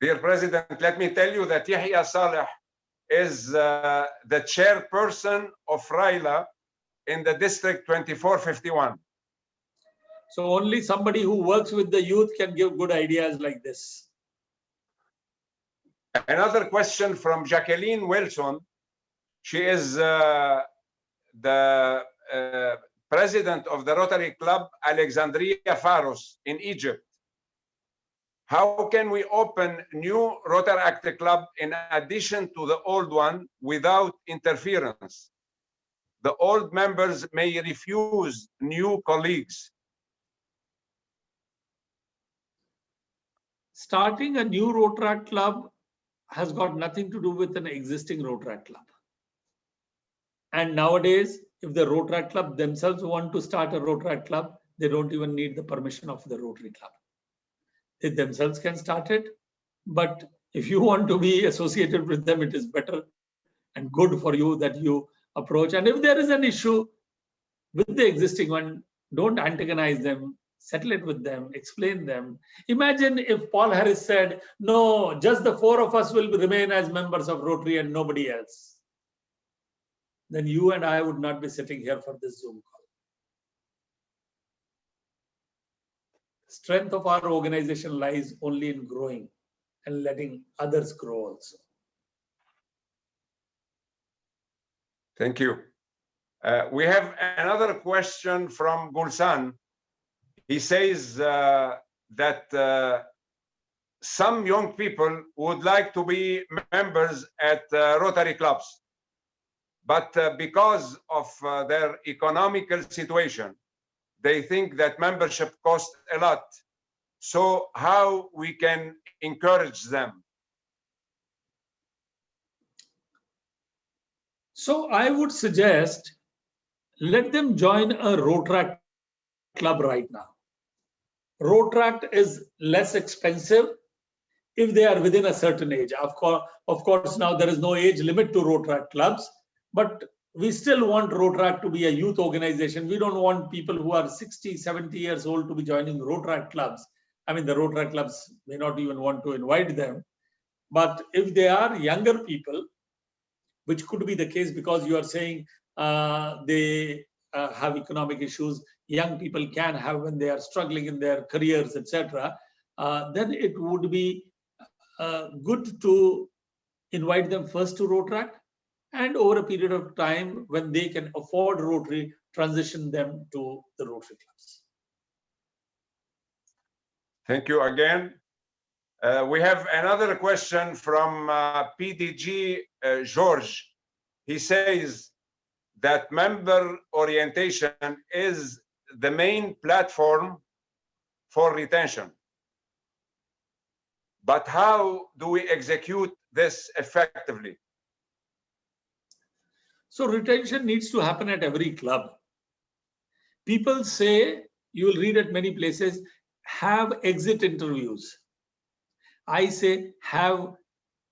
dear President, let me tell you that Yahya Saleh is the chairperson of Raila in the district 2451. So only somebody who works with the youth can give good ideas like this. Another question from Jacqueline Wilson. She is the president of the Rotary Club Alexandria Pharos in Egypt. How can we open new Rotaract club in addition to the old one without interference? The old members may refuse new colleagues. Starting a new Rotaract club has got nothing to do with an existing Rotaract club. And nowadays, if the Rotaract club themselves want to start a Rotaract club, they don't even need the permission of the Rotary club. They themselves can start it. But if you want to be associated with them, it is better and good for you that you approach. And if there is an issue with the existing one, don't antagonize them. Settle it with them, explain them. Imagine if Paul Harris said, no, just the 4 of us will remain as members of Rotary and nobody else. Then you and I would not be sitting here for this Zoom call. The strength of our organization lies only in growing and letting others grow also. Thank you. We have another question from Gulsan. He says that some young people would like to be members at Rotary clubs, but because of their economical situation, they think that membership costs a lot. So how we can encourage them? So I would suggest, let them join a Rotaract club right now. Rotaract is less expensive if they are within a certain age. Of course, now there is no age limit to Rotaract clubs, but we still want Rotaract to be a youth organization. We don't want people who are 60, 70 years old to be joining Rotaract clubs. I mean, the Rotaract clubs may not even want to invite them. But if they are younger people, which could be the case because you are saying they have economic issues, young people can have when they are struggling in their careers, etc., then it would be good to invite them first to Rotaract, and over a period of time when they can afford Rotary, transition them to the Rotary clubs. Thank you again. We have another question from PDG George. He says that member orientation is the main platform for retention. But how do we execute this effectively? So retention needs to happen at every club. People say, you will read at many places, have exit interviews. I say, have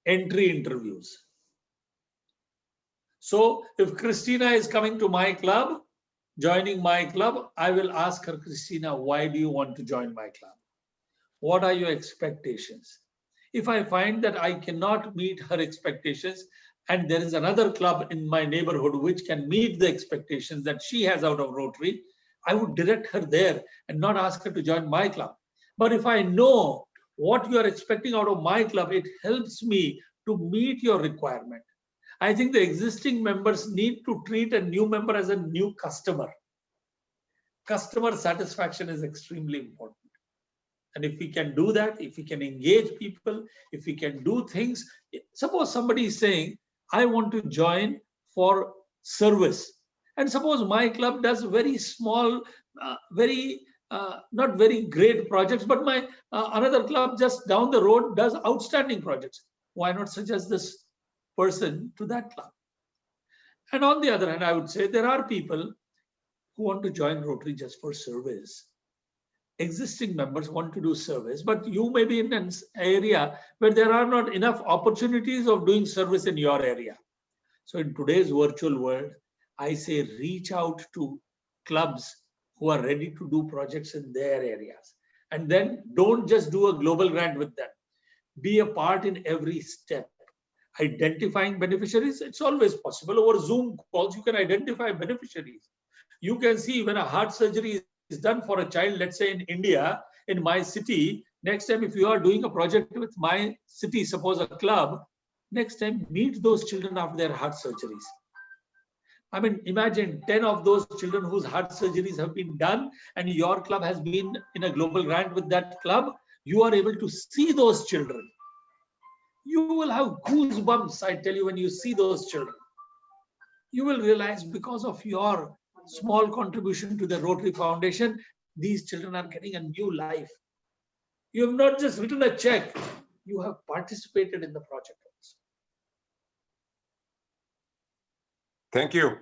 entry interviews. So if Christina is coming to my club, joining my club, I will ask her, Christina, why do you want to join my club? What are your expectations? If I find that I cannot meet her expectations, and there is another club in my neighborhood which can meet the expectations that she has out of Rotary, I would direct her there and not ask her to join my club. But if I know what you are expecting out of my club, it helps me to meet your requirement. I think the existing members need to treat a new member as a new customer. Customer satisfaction is extremely important. And if we can do that, if we can engage people, if we can do things, suppose somebody is saying, I want to join for service. And suppose my club does very small, not very great projects, but my another club just down the road does outstanding projects. Why not suggest this person to that club? And on the other hand, I would say there are people who want to join Rotary just for service. Existing members want to do service, but you may be in an area where there are not enough opportunities of doing service in your area. So in today's virtual world, I say reach out to clubs who are ready to do projects in their areas. And then don't just do a global grant with them. Be a part in every step. Identifying beneficiaries, it's always possible. Over Zoom calls, you can identify beneficiaries. You can see when a heart surgery is done for a child, let's say in India, in my city, next time if you are doing a project with my city, suppose a club, next time meet those children after their heart surgeries. I mean, imagine 10 of those children whose heart surgeries have been done and your club has been in a global grant with that club. You are able to see those children. You will have goosebumps, I tell you, when you see those children. You will realize because of your small contribution to the Rotary Foundation, these children are getting a new life. You have not just written a check, you have participated in the project. Thank you.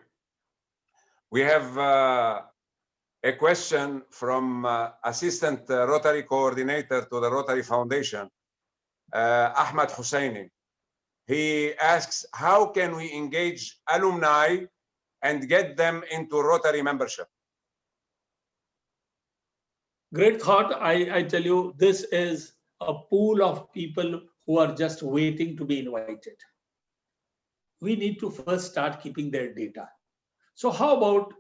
We have a question from Assistant Rotary Coordinator to the Rotary Foundation, Ahmed Husseini. He asks, how can we engage alumni and get them into Rotary membership? Great thought. I tell you, this is a pool of people who are just waiting to be invited. We need to first start keeping their data. So how about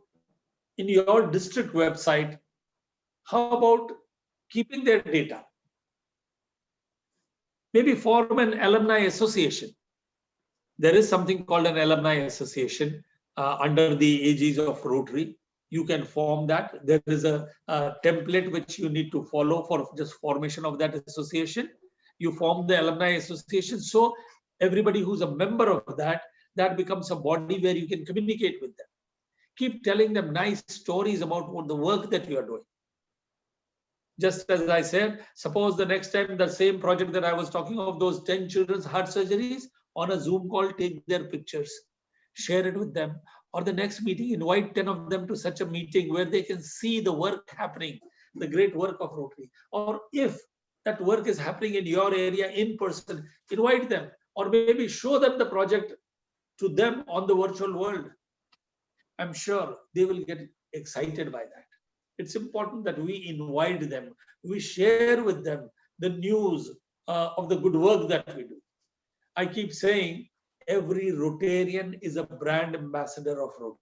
in your district website, how about keeping their data? Maybe form an alumni association. There is something called an alumni association under the aegis of Rotary. You can form that. There is a template which you need to follow for just formation of that association. You form the alumni association. So everybody who's a member of that becomes a body where you can communicate with them. Keep telling them nice stories about what the work that you are doing. Just as I said, suppose the next time the same project that I was talking of, those 10 children's heart surgeries, on a Zoom call, take their pictures, share it with them, or the next meeting, invite 10 of them to such a meeting where they can see the work happening, the great work of Rotary. Or if that work is happening in your area in person, invite them, or maybe show them the project to them on the virtual world. I'm sure they will get excited by that. It's important that we invite them, we share with them the news of the good work that we do. I keep saying every Rotarian is a brand ambassador of Rotary.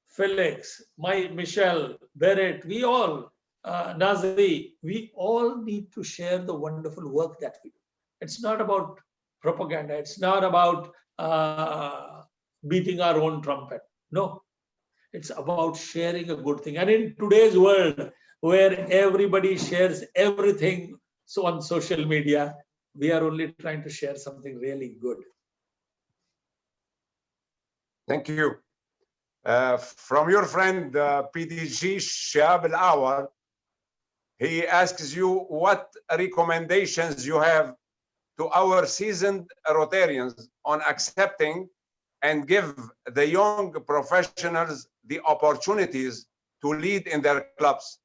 Felix, Michelle, Barrett, we all, Nazari, we all need to share the wonderful work that we do. It's not about propaganda. It's not about beating our own trumpet. No, it's about sharing a good thing. And in today's world, where everybody shares everything on social media, we are only trying to share something really good. Thank you. From your friend, PDG Shab Al-Awar, he asks you what recommendations you have to our seasoned Rotarians on accepting and give the young professionals the opportunities to lead in their clubs.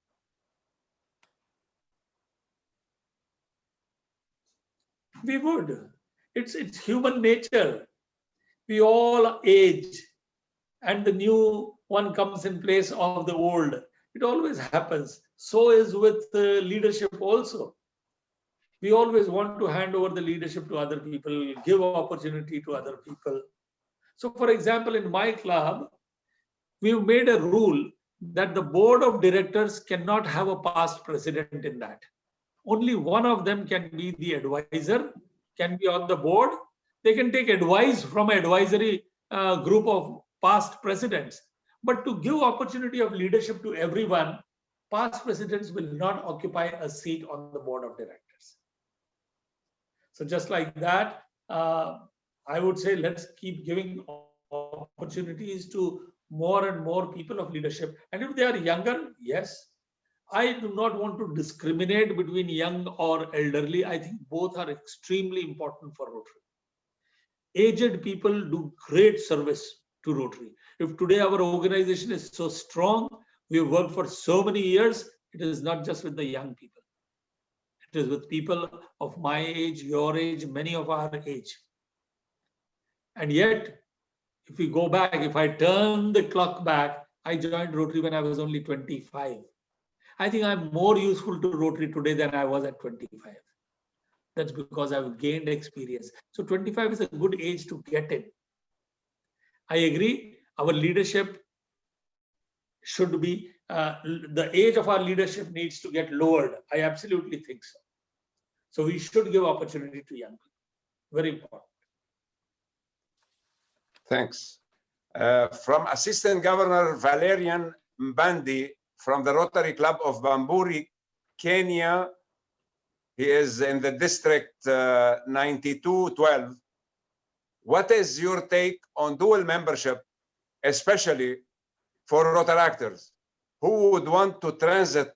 We would. It's human nature. We all age and the new one comes in place of the old. It always happens. So is with leadership also. We always want to hand over the leadership to other people, give opportunity to other people. So for example, in my club, we've made a rule that the board of directors cannot have a past president in that. Only one of them can be the advisor, can be on the board. They can take advice from an advisory group of past presidents. But to give opportunity of leadership to everyone, past presidents will not occupy a seat on the board of directors. So just like that, I would say let's keep giving opportunities to more and more people of leadership. And if they are younger, yes. I do not want to discriminate between young or elderly. I think both are extremely important for Rotary. Aged people do great service to Rotary. If today our organization is so strong, we have worked for so many years, it is not just with the young people. It is with people of my age, your age, many of our age. And yet, if we go back, if I turn the clock back, I joined Rotary when I was only 25. I think I'm more useful to Rotary today than I was at 25. That's because I've gained experience. So 25 is a good age to get in. I agree, our leadership should be, the age of our leadership needs to get lowered. I absolutely think so. So we should give opportunity to young people. Very important. Thanks. From Assistant Governor Valerian Mbandi from the Rotary Club of Bamburi, Kenya. He is in the district 9212. What is your take on dual membership, especially for Rotaractors who would want to transit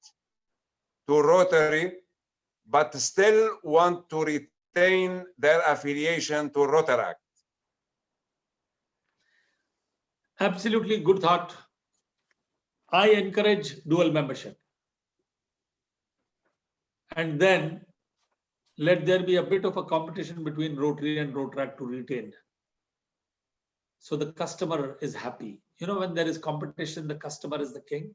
to Rotary, but still want to retain their affiliation to Rotaract? Absolutely good thought. I encourage dual membership. And then let there be a bit of a competition between Rotary and Rotaract to retain. So the customer is happy. You know, when there is competition, the customer is the king.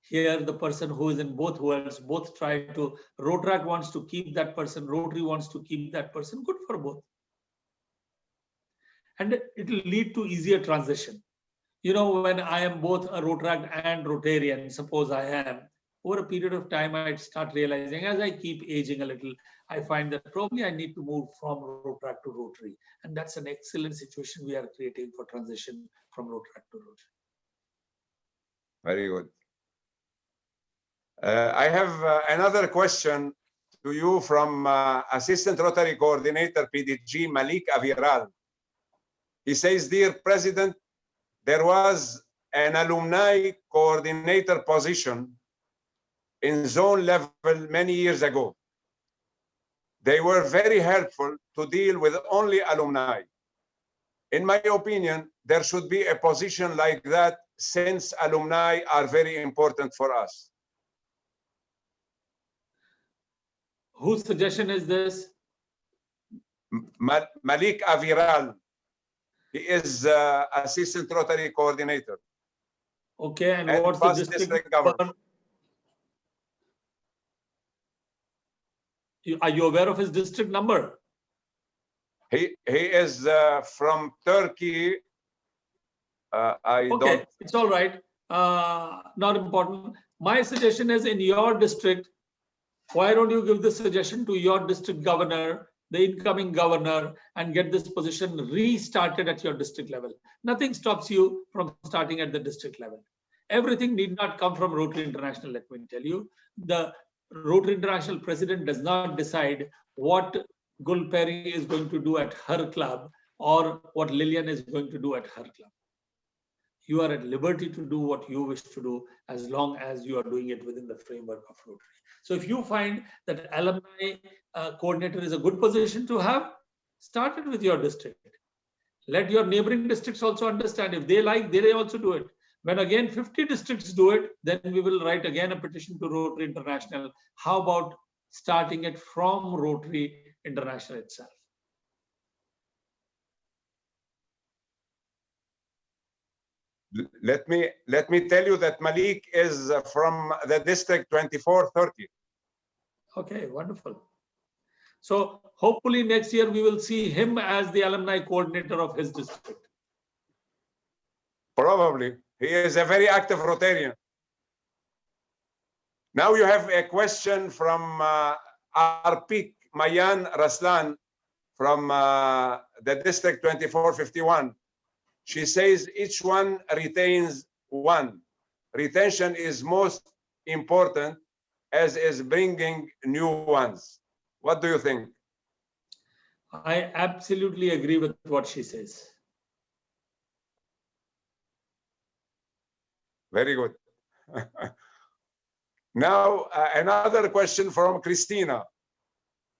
Here, the person who is in both worlds, both try to, Rotaract wants to keep that person, Rotary wants to keep that person, good for both. And it will lead to easier transition. You know, when I am both a Rotaract and Rotarian, suppose I am, over a period of time, I start realizing as I keep aging a little, I find that probably I need to move from Rotaract to Rotary. And that's an excellent situation we are creating for transition from Rotaract to Rotary. Very good. I have another question to you from Assistant Rotary Coordinator, PDG Malik Aviral. He says, Dear President, there was an alumni coordinator position in zone level many years ago. They were very helpful to deal with only alumni. In my opinion, there should be a position like that since alumni are very important for us. Whose suggestion is this? Malik Aviral. He is Assistant Rotary Coordinator. Okay, and what's the district governor? Are you aware of his district number? He is from Turkey. Okay, it's all right. Not important. My suggestion is in your district, why don't you give this suggestion to your district governor, the incoming governor, and get this position restarted at your district level? Nothing stops you from starting at the district level. Everything need not come from Rotary International, let me tell you. The Rotary International president does not decide what Gulperi is going to do at her club or what Lillian is going to do at her club. You are at liberty to do what you wish to do as long as you are doing it within the framework of Rotary. So if you find that alumni coordinator is a good position to have, start it with your district. Let your neighboring districts also understand. If they like, they also do it. When again 50 districts do it, then we will write again a petition to Rotary International. How about starting it from Rotary International itself? Let me tell you that Malik is from the district 2430. Okay, wonderful. So hopefully next year we will see him as the alumni coordinator of his district. Probably. He is a very active Rotarian. Now you have a question from Arpik Mayan Raslan from the district 2451. She says each one retains one. Retention is most important, as is bringing new ones. What do you think? I absolutely agree with what she says. Very good. Now, another question from Christina,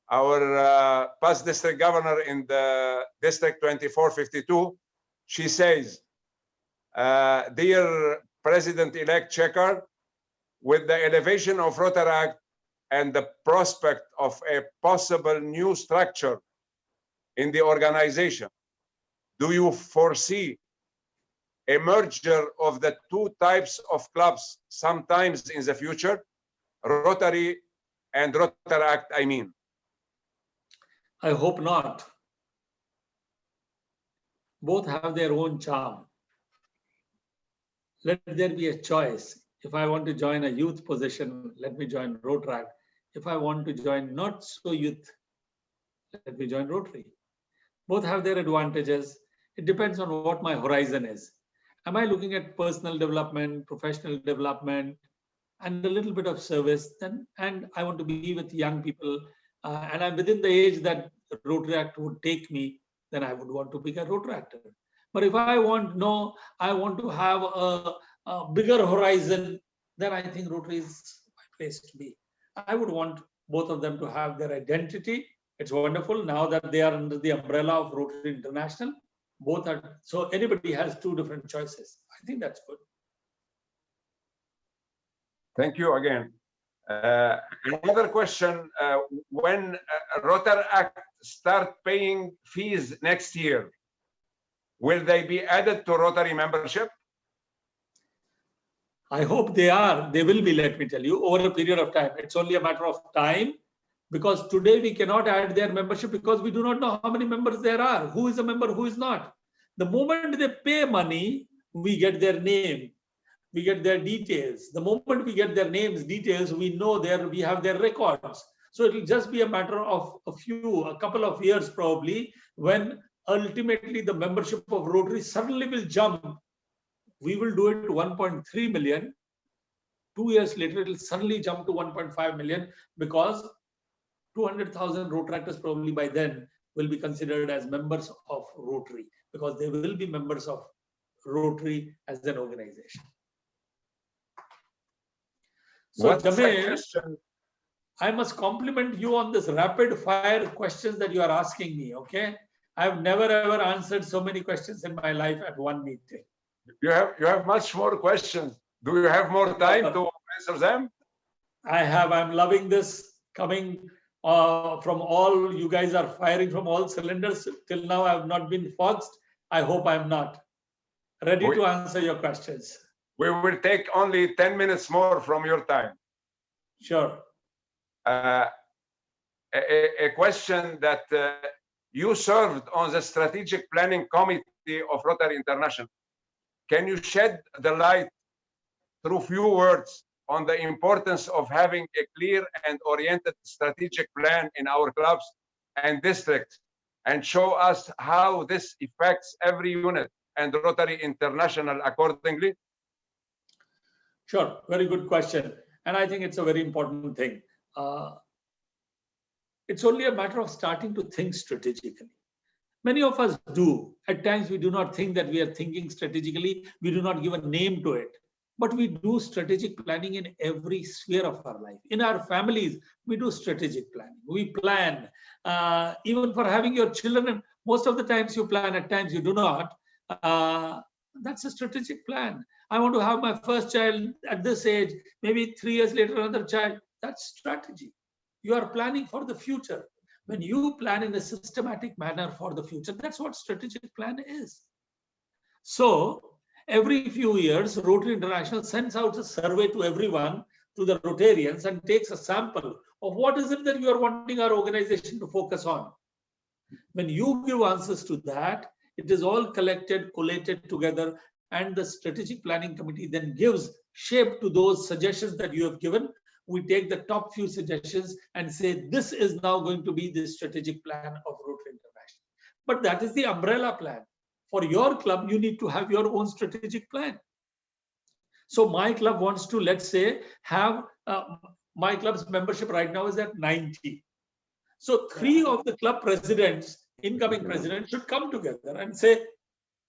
our past district governor in the district 2452. She says, dear President-elect Czechar, with the elevation of Rotary Act and the prospect of a possible new structure in the organization, do you foresee a merger of the two types of clubs sometimes in the future? Rotary and Rotary Act, I mean. I hope not. Both have their own charm. Let there be a choice. If I want to join a youth position, let me join Rotary. If I want to join not so youth, let me join Rotary. Both have their advantages. It depends on what my horizon is. Am I looking at personal development, professional development, and a little bit of service? Then, and I want to be with young people, and I'm within the age that the Rotary Act would take me, then I would want to be a Rotary actor. But if I want, no, I want to have a bigger horizon, then I think Rotary is my place to be. I would want both of them to have their identity. It's wonderful now that they are under the umbrella of Rotary International. Both are, so anybody has two different choices. I think that's good. Thank you again. Another question, when Rotary Act start paying fees next year, will they be added to Rotary membership? I hope they are. They will be, let me tell you, over a period of time. It's only a matter of time, because today we cannot add their membership because we do not know how many members there are, who is a member, who is not. The moment they pay money, we get their name, we get their details. The moment we get their names, details, we know we have their records. So it will just be a matter of a couple of years probably, when ultimately the membership of Rotary suddenly will jump. We will do it to 1.3 million. 2 years later, it will suddenly jump to 1.5 million, because 200,000 Rotaractors probably by then will be considered as members of Rotary, because they will be members of Rotary as an organization. So, Jamil, I must compliment you on this rapid fire questions that you are asking me, okay? I have never ever answered so many questions in my life at one meeting. You have much more questions. Do you have more time to answer them? I have. I'm loving this coming from all. You guys are firing from all cylinders. Till now, I have not been foxed. I hope I'm not. Ready to answer your questions. We will take only 10 minutes more from your time. Sure. A question that you served on the strategic planning committee of Rotary International. Can you shed the light through few words on the importance of having a clear and oriented strategic plan in our clubs and districts, and show us how this affects every unit and Rotary International accordingly? Sure, very good question. And I think it's a very important thing. It's only a matter of starting to think strategically. Many of us do. At times, we do not think that we are thinking strategically. We do not give a name to it. But we do strategic planning in every sphere of our life. In our families, we do strategic planning. We plan. Even for having your children, most of the times you plan, at times you do not. That's a strategic plan. I want to have my first child at this age, maybe 3 years later, another child. That's strategy. You are planning for the future. When you plan in a systematic manner for the future, that's what strategic plan is. So every few years, Rotary International sends out a survey to everyone, to the Rotarians, and takes a sample of what is it that you are wanting our organization to focus on. When you give answers to that, it is all collected, collated together, and the strategic planning committee then gives shape to those suggestions that you have given. We take the top few suggestions and say, this is now going to be the strategic plan of Rotary International. But that is the umbrella plan. For your club, you need to have your own strategic plan. So my club wants to, let's say, have my club's membership right now is at 90. So 3 of the club presidents, incoming presidents, should come together and say,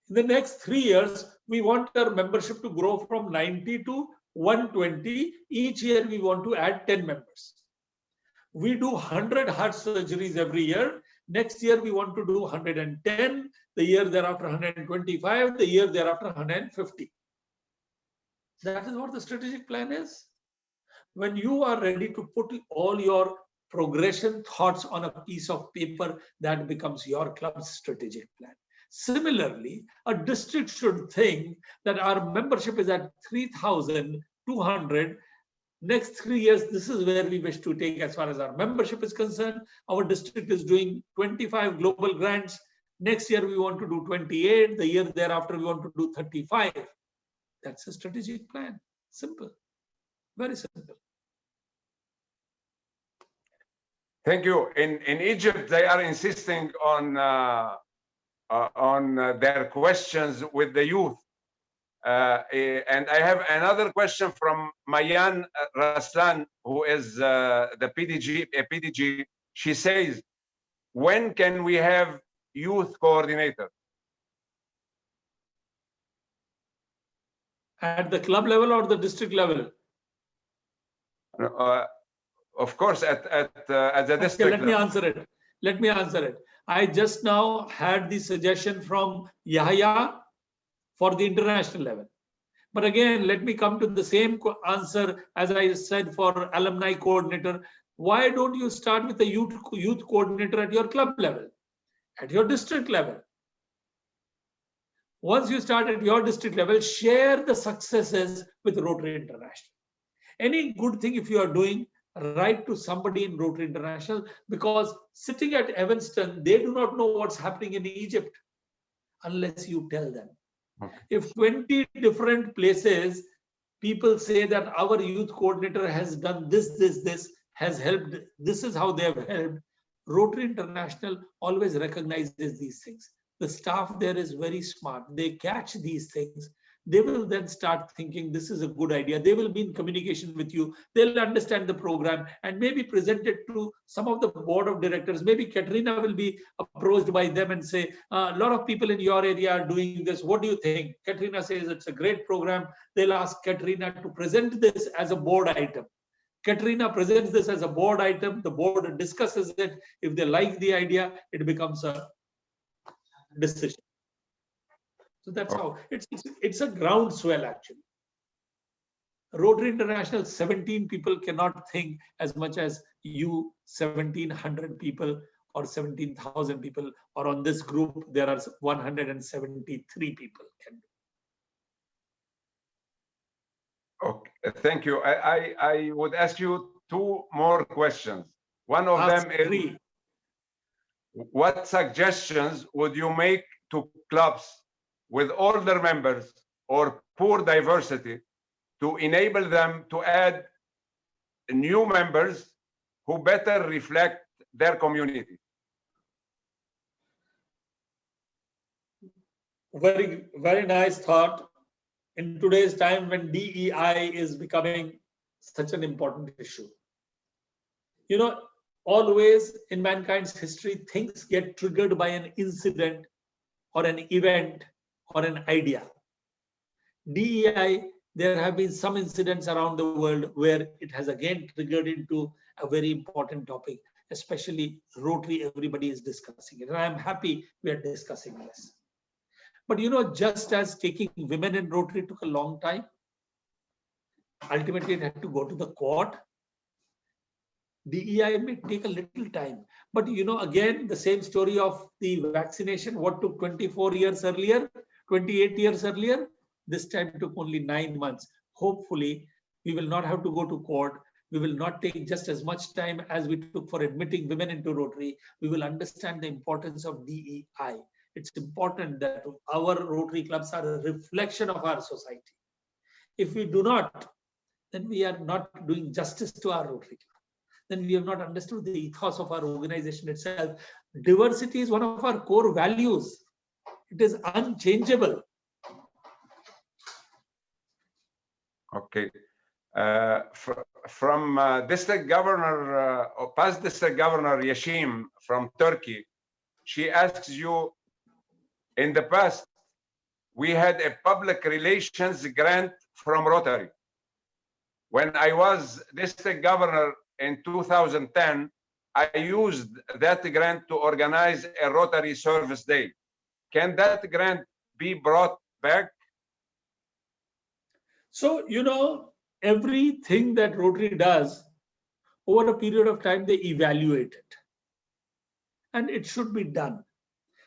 In the next 3 years, we want our membership to grow from 90 to 120. Each year, we want to add 10 members. We do 100 heart surgeries every year. Next year, we want to do 110. The year thereafter, 125. The year thereafter, 150. That is what the strategic plan is. When you are ready to put all your progression thoughts on a piece of paper, that becomes your club's strategic plan. Similarly, a district should think that our membership is at 3,200. Next 3 years, this is where we wish to take as far as our membership is concerned. Our district is doing 25 global grants. Next year, we want to do 28. The year thereafter, we want to do 35. That's a strategic plan. Simple. Very simple. Thank you. In Egypt, they are insisting on their questions with the youth. And I have another question from Mayan Raslan, who is the PDG. She says, when can we have youth coordinator? At the club level or the district level? Of course, at the district level. Let me answer it. I just now had the suggestion from Yahya for the international level. But again, let me come to the same answer as I said for alumni coordinator. Why don't you start with the youth coordinator at your club level, at your district level? Once you start at your district level, share the successes with Rotary International. Any good thing if you are doing, write to somebody in Rotary International, because sitting at Evanston, they do not know what's happening in Egypt unless you tell them. Okay. If 20 different places, people say that our youth coordinator has done this, has helped, this is how they have helped, Rotary International always recognizes these things. The staff there is very smart. They catch these things. They will then start thinking this is a good idea. They will be in communication with you. They'll understand the program and maybe present it to some of the board of directors. Maybe Katrina will be approached by them and say, a lot of people in your area are doing this. What do you think? Katrina says it's a great program. They'll ask Katrina to present this as a board item. Katrina presents this as a board item. The board discusses it. If they like the idea, it becomes a decision. So that's how it's a groundswell actually. Rotary International 17 people cannot think as much as you 1,700 people or 17,000 people, or on this group there are 173 people can do. Okay, thank you. I would ask you two more questions. One of them is, what suggestions would you make to clubs with older members or poor diversity to enable them to add new members who better reflect their community? Very, very nice thought. In today's time when DEI is becoming such an important issue. You know, always in mankind's history, things get triggered by an incident or an event or an idea. DEI, there have been some incidents around the world where it has again triggered into a very important topic, especially Rotary, everybody is discussing it. And I'm happy we are discussing this. But you know, just as taking women in Rotary took a long time, ultimately it had to go to the court. DEI may take a little time, but you know, again, the same story of the vaccination, what took 24 years earlier, 28 years earlier, this time took only 9 months. Hopefully, we will not have to go to court. We will not take just as much time as we took for admitting women into Rotary. We will understand the importance of DEI. It's important that our Rotary clubs are a reflection of our society. If we do not, then we are not doing justice to our Rotary club. Then we have not understood the ethos of our organization itself. Diversity is one of our core values. It is unchangeable. Okay. From District Governor, past District Governor Yashim from Turkey, she asks you, in the past, we had a public relations grant from Rotary. When I was district governor in 2010, I used that grant to organize a Rotary Service Day. Can that grant be brought back? So, you know, everything that Rotary does, over a period of time, they evaluate it. And it should be done.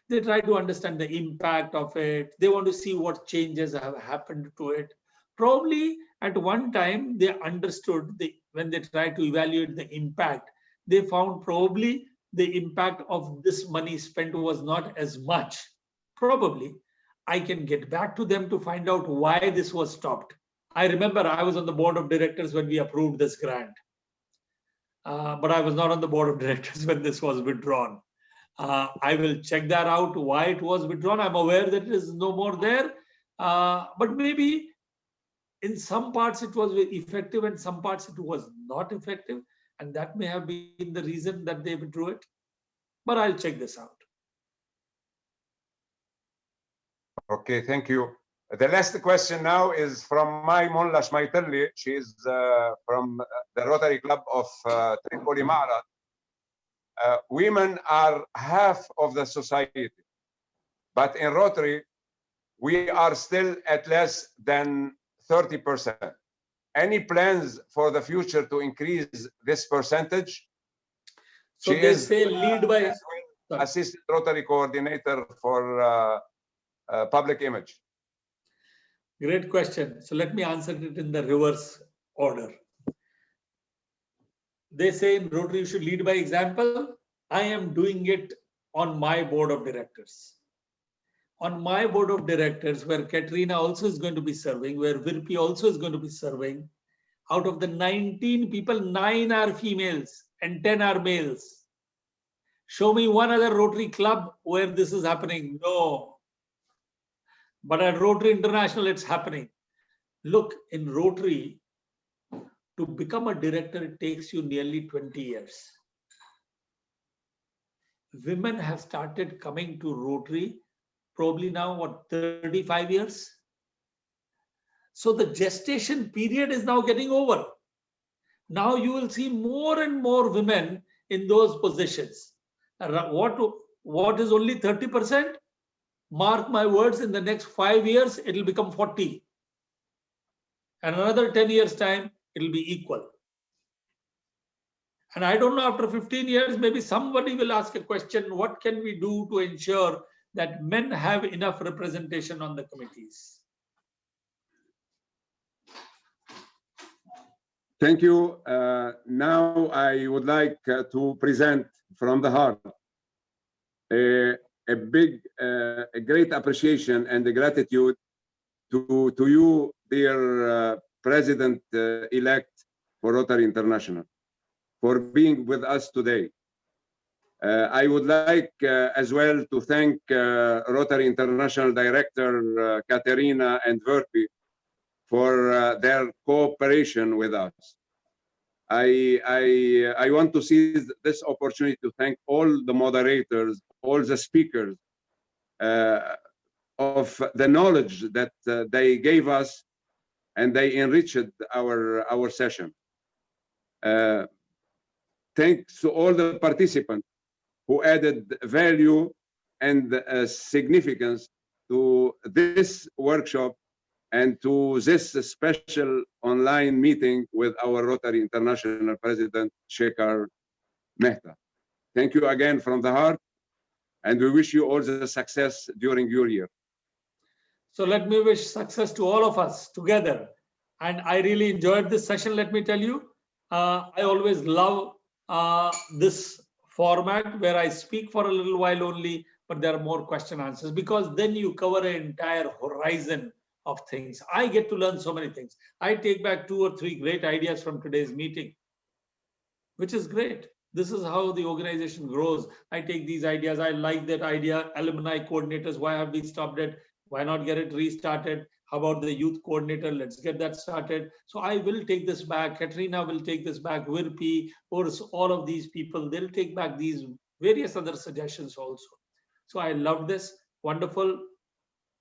They try to understand the impact of it. They want to see what changes have happened to it. Probably at one time, they understood when they tried to evaluate the impact, they found probably the impact of this money spent was not as much. Probably. I can get back to them to find out why this was stopped. I remember I was on the board of directors when we approved this grant. But I was not on the board of directors when this was withdrawn. I will check that out, why it was withdrawn. I'm aware that it is no more there. But maybe in some parts it was effective and some parts it was not effective. And that may have been the reason that they withdrew it. But I'll check this out. Okay, thank you. The last question now is from Mai Mullah Shmaitelli. She's from the Rotary Club of Tripoli Ma'arat. Women are half of the society, but in Rotary, we are still at less than 30%. Any plans for the future to increase this percentage? So she they is say lead by assistant Rotary coordinator for public image. Great question. So let me answer it in the reverse order. They say in Rotary you should lead by example. I am doing it on my board of directors. On my board of directors, where Katrina also is going to be serving, where Virpi also is going to be serving, out of the 19 people, 9 are females and 10 are males. Show me one other Rotary club where this is happening. No. But at Rotary International, it's happening. Look, in Rotary, to become a director, it takes you nearly 20 years. Women have started coming to Rotary probably now, what, 35 years? So the gestation period is now getting over. Now you will see more and more women in those positions. What is only 30%? Mark my words, in the next 5 years, it will become 40. And another 10 years time, it will be equal. And I don't know, after 15 years, maybe somebody will ask a question, what can we do to ensure that men have enough representation on the committees? Thank you. Now I would like to present from the heart a great appreciation and a gratitude to you, dear President-elect for Rotary International, for being with us today. I would like as well to thank Rotary International Director Katerina and Virpi for their cooperation with us. I want to seize this opportunity to thank all the moderators, all the speakers of the knowledge that they gave us, and they enriched our session. Thanks to all the participants who added value and significance to this workshop and to this special online meeting with our Rotary International President, Shekhar Mehta. Thank you again from the heart, and we wish you all the success during your year. So let me wish success to all of us together. And I really enjoyed this session, let me tell you. I always love this format where I speak for a little while only, but there are more question answers, because then you cover an entire horizon of things. I get to learn so many things. I take back 2 or 3 great ideas from today's meeting, which is great. This is how the organization grows. I take these ideas. I like that idea. Alumni coordinators, why have we stopped it? Why not get it restarted? How about the youth coordinator? Let's get that started. So I will take this back. Katrina will take this back. Virpi, Urs, all of these people, they'll take back these various other suggestions also. So I love this. Wonderful.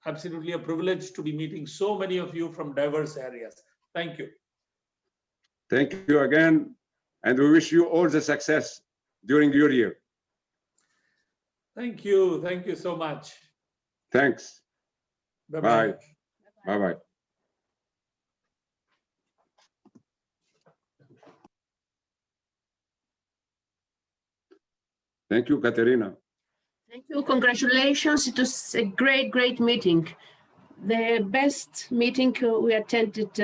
absolutely a privilege to be meeting so many of you from diverse areas. Thank you. Thank you again, and we wish you all the success during your year. Thank you. Thank you so much. Thanks. Bye-bye. Bye. Bye-bye. Thank you, Katerina. Thank you. Congratulations. It was a great, great meeting. The best meeting we attended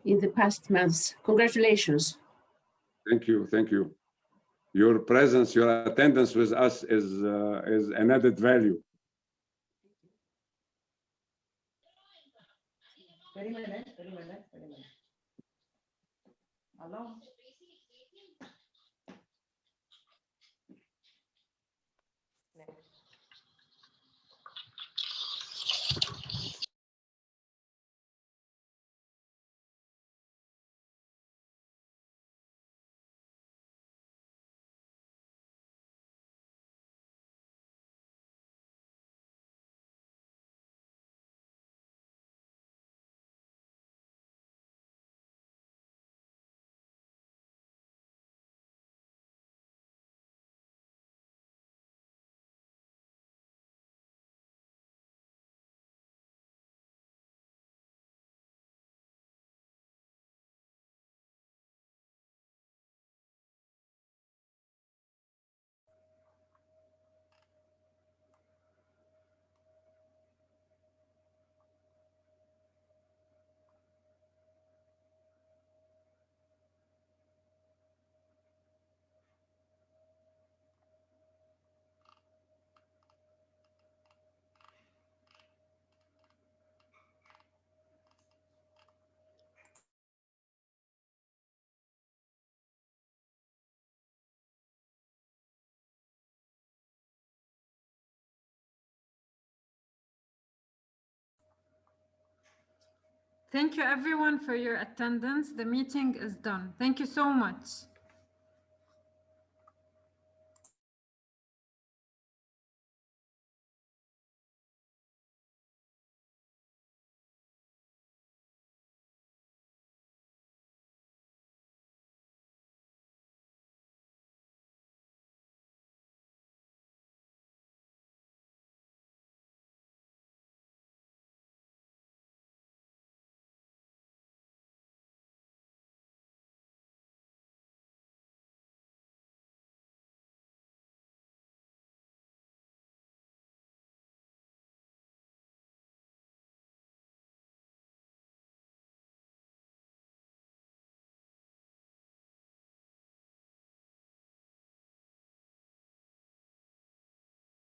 in the past months. Congratulations. Thank you. Thank you. Your presence, your attendance with us is an added value. Hello. Thank you everyone for your attendance. The meeting is done. Thank you so much.